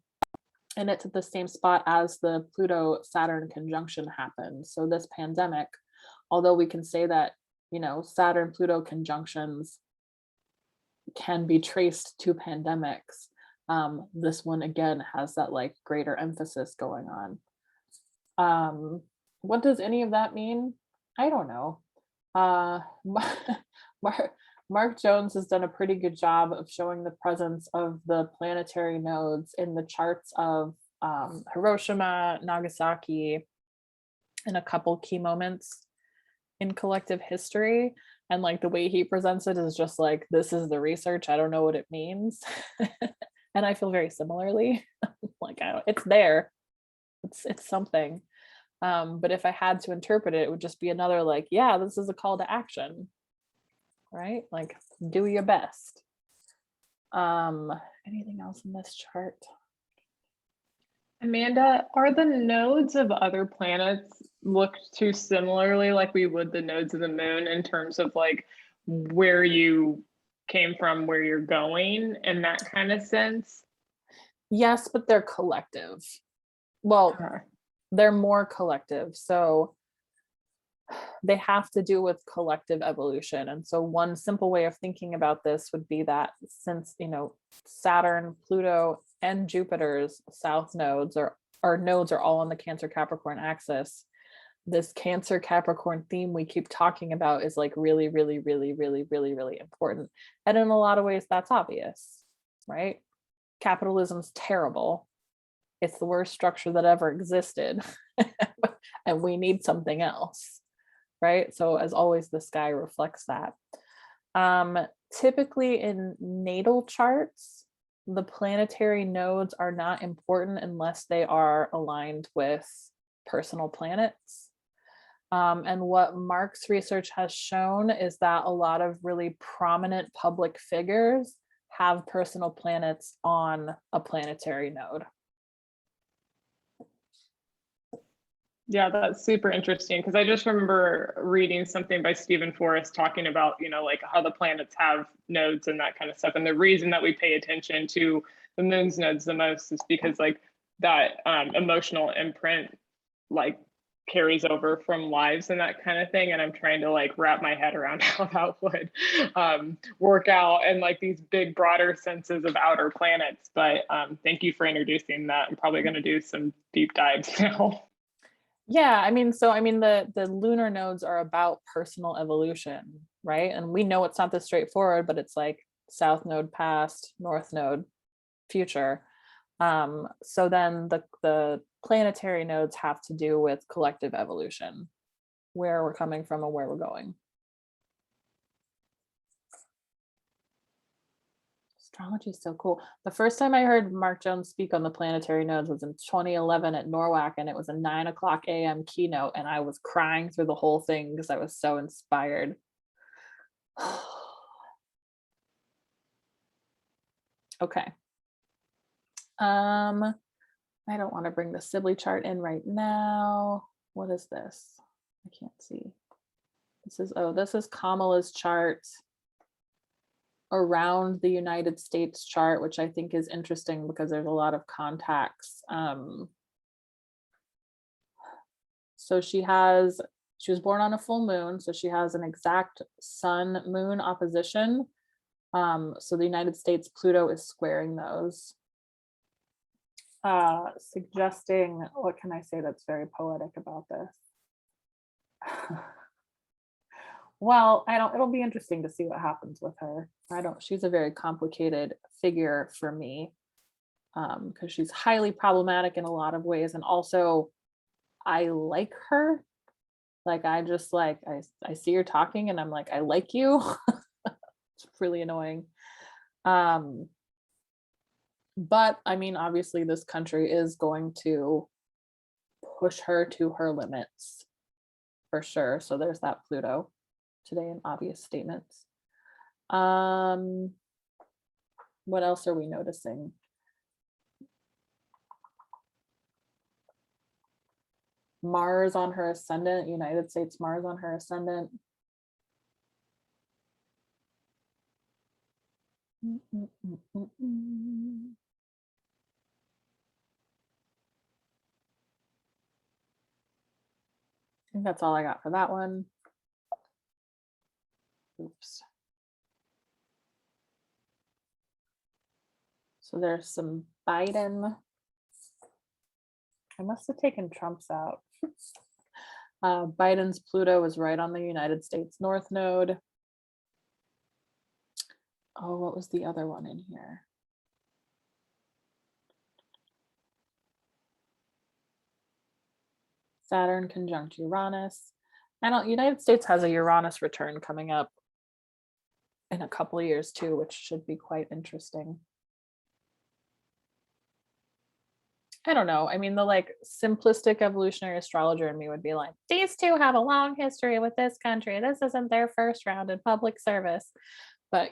And it's at the same spot as the Pluto-Saturn conjunction happened. So this pandemic, although we can say that, you know, Saturn-Pluto conjunctions can be traced to pandemics, this one again has that like greater emphasis going on. What does any of that mean? I don't know. Mark Jones has done a pretty good job of showing the presence of the planetary nodes in the charts of Hiroshima, Nagasaki, and a couple key moments in collective history. And like the way he presents it is just like, this is the research, I don't know what it means. And I feel very similarly. Like, it's there, it's something. But if I had to interpret it, it would just be another like, yeah, this is a call to action, right? Like, do your best. Anything else in this chart?
Amanda, are the nodes of other planets looked to similarly like we would the nodes of the moon in terms of like where you came from, where you're going, in that kind of sense?
Yes, but they're collective. Well, they're more collective. So they have to do with collective evolution. And so one simple way of thinking about this would be that since, you know, Saturn, Pluto, and Jupiter's south nodes or nodes are all on the Cancer Capricorn axis, this Cancer Capricorn theme we keep talking about is like really, really, really, really, really, really important. And in a lot of ways, that's obvious, right? Capitalism's terrible. It's the worst structure that ever existed. And we need something else, right? So as always, the sky reflects that. Typically in natal charts, the planetary nodes are not important unless they are aligned with personal planets. And what Mark's research has shown is that a lot of really prominent public figures have personal planets on a planetary node.
Yeah, that's super interesting because I just remember reading something by Stephen Forrest talking about, like how the planets have nodes and that kind of stuff. And the reason that we pay attention to the moon's nodes the most is because like that emotional imprint like carries over from lives and that kind of thing. And I'm trying to like wrap my head around how that would work out and like these big broader senses of outer planets. But thank you for introducing that. I'm probably going to do some deep dives now.
Yeah, I mean, the lunar nodes are about personal evolution, right? And we know it's not this straightforward, but it's like south node past, north node future. So then the planetary nodes have to do with collective evolution, where we're coming from and where we're going. Astrology is so cool. The first time I heard Mark Jones speak on the planetary nodes was in 2011 at NORWAC, and it was a 9:00 a.m. keynote, and I was crying through the whole thing because I was so inspired. Okay. I don't want to bring the Sibley chart in right now. What is this? I can't see. This is Kamala's chart around the United States chart, which I think is interesting because there's a lot of contacts. So she was born on a full moon, so she has an exact sun moon opposition. So the United States Pluto is squaring those, suggesting, what can I say that's very poetic about this? Well, it'll be interesting to see what happens with her. She's a very complicated figure for me, because she's highly problematic in a lot of ways. And also I like her. Like, I see her talking and I'm like, I like you. It's really annoying. But I mean, obviously this country is going to push her to her limits for sure. So there's that Pluto today in obvious statements. What else are we noticing? Mars on her ascendant, United States Mars on her ascendant. I think that's all I got for that one. Oops. So there's some Biden. I must have taken Trump's out. Biden's Pluto is right on the United States North Node. Oh, what was the other one in here? Saturn conjunct Uranus. United States has a Uranus return coming up in a couple of years too, which should be quite interesting. I don't know. I mean, the like simplistic evolutionary astrologer in me would be like, these two have a long history with this country. This isn't their first round in public service, but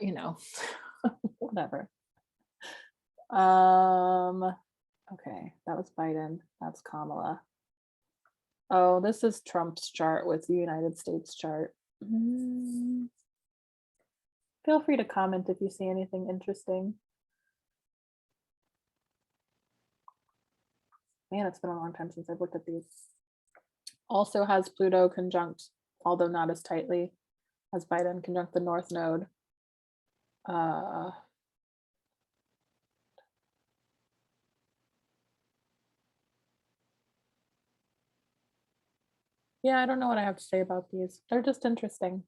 whatever. Okay, that was Biden. That's Kamala. Oh, this is Trump's chart with the United States chart. Feel free to comment if you see anything interesting. Man, it's been a long time since I've looked at these. Also has Pluto conjunct, although not as tightly as Biden conjunct the North Node. Yeah, I don't know what I have to say about these. They're just interesting.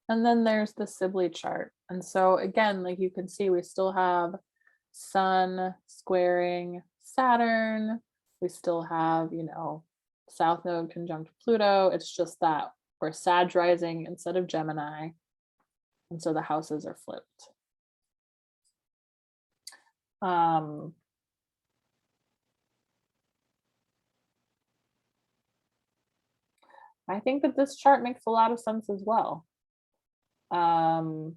And then there's the Sibley chart. And so again, like you can see, we still have Sun squaring Saturn. We still have, South Node conjunct Pluto. It's just that we're Sag rising instead of Gemini. And so the houses are flipped. Um, I think that this chart makes a lot of sense as well. You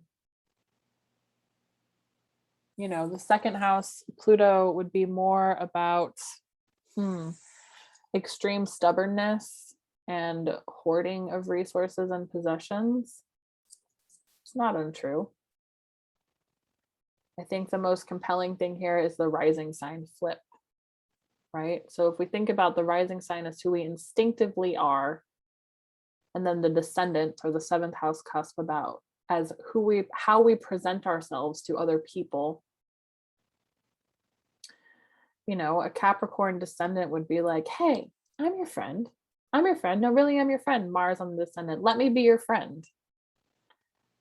know, the second house, Pluto, would be more about extreme stubbornness and hoarding of resources and possessions. It's not untrue. I think the most compelling thing here is the rising sign flip, right? So if we think about the rising sign as who we instinctively are, and then the descendant or the seventh house cusp about as how we present ourselves to other people. You know, a Capricorn descendant would be like, hey, I'm your friend. I'm your friend. No, really, I'm your friend. Mars on the descendant. Let me be your friend.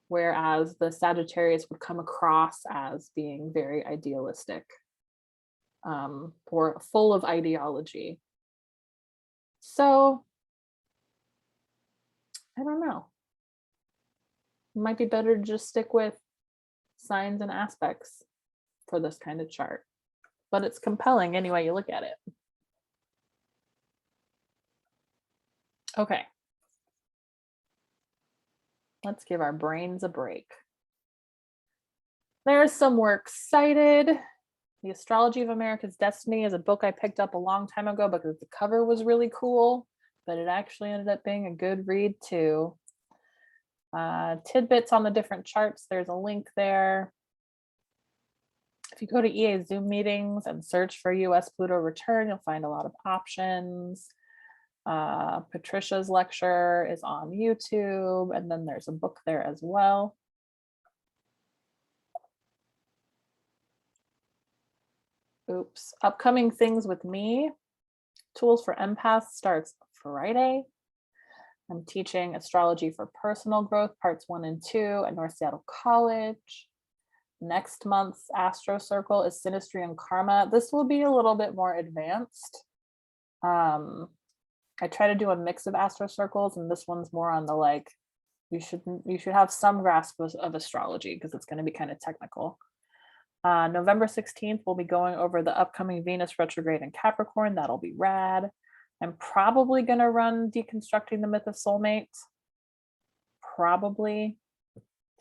Whereas the Sagittarius would come across as being very idealistic, or full of ideology. So I don't know. It might be better to just stick with signs and aspects for this kind of chart. But it's compelling any way you look at it. Okay. Let's give our brains a break. There's some works cited. The Astrology of America's Destiny is a book I picked up a long time ago because the cover was really cool, but it actually ended up being a good read too. Tidbits on the different charts, there's a link there. If you go to EA Zoom meetings and search for US Pluto return, you'll find a lot of options. Patricia's lecture is on YouTube, and then there's a book there as well. Oops. Upcoming things with me. Tools for Empaths starts Friday. I'm teaching Astrology for Personal Growth, parts 1 and 2 at North Seattle College. Next month's AstroCircle is Synastry and Karma. This will be a little bit more advanced. I try to do a mix of AstroCircles, and this one's more on the like, you should have some grasp of astrology because it's going to be kind of technical. November 16th, we'll be going over the upcoming Venus retrograde in Capricorn. That'll be rad. I'm probably going to run Deconstructing the Myth of Soulmates, probably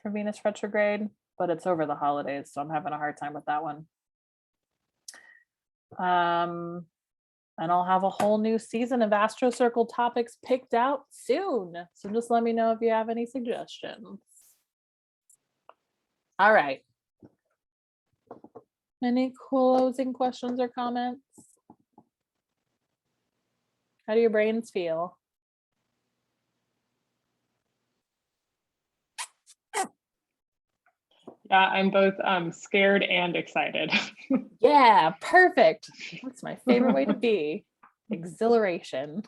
for Venus retrograde, but it's over the holidays, so I'm having a hard time with that one. And I'll have a whole new season of AstroCircle topics picked out soon. So just let me know if you have any suggestions. All right. Any closing questions or comments? How do your brains feel?
Yeah, I'm both scared and excited.
Yeah, perfect. That's my favorite way to be. Exhilaration.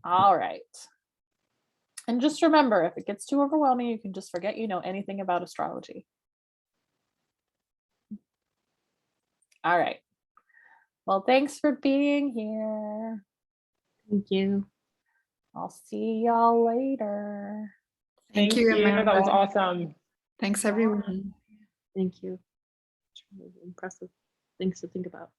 All right. And just remember, if it gets too overwhelming, you can just forget you know anything about astrology. All right. Well, thanks for being here.
Thank you.
I'll see y'all later.
Thank you,
That was
Amanda.
awesome.
Thanks, everyone.
Thank you. It's really impressive things to think about.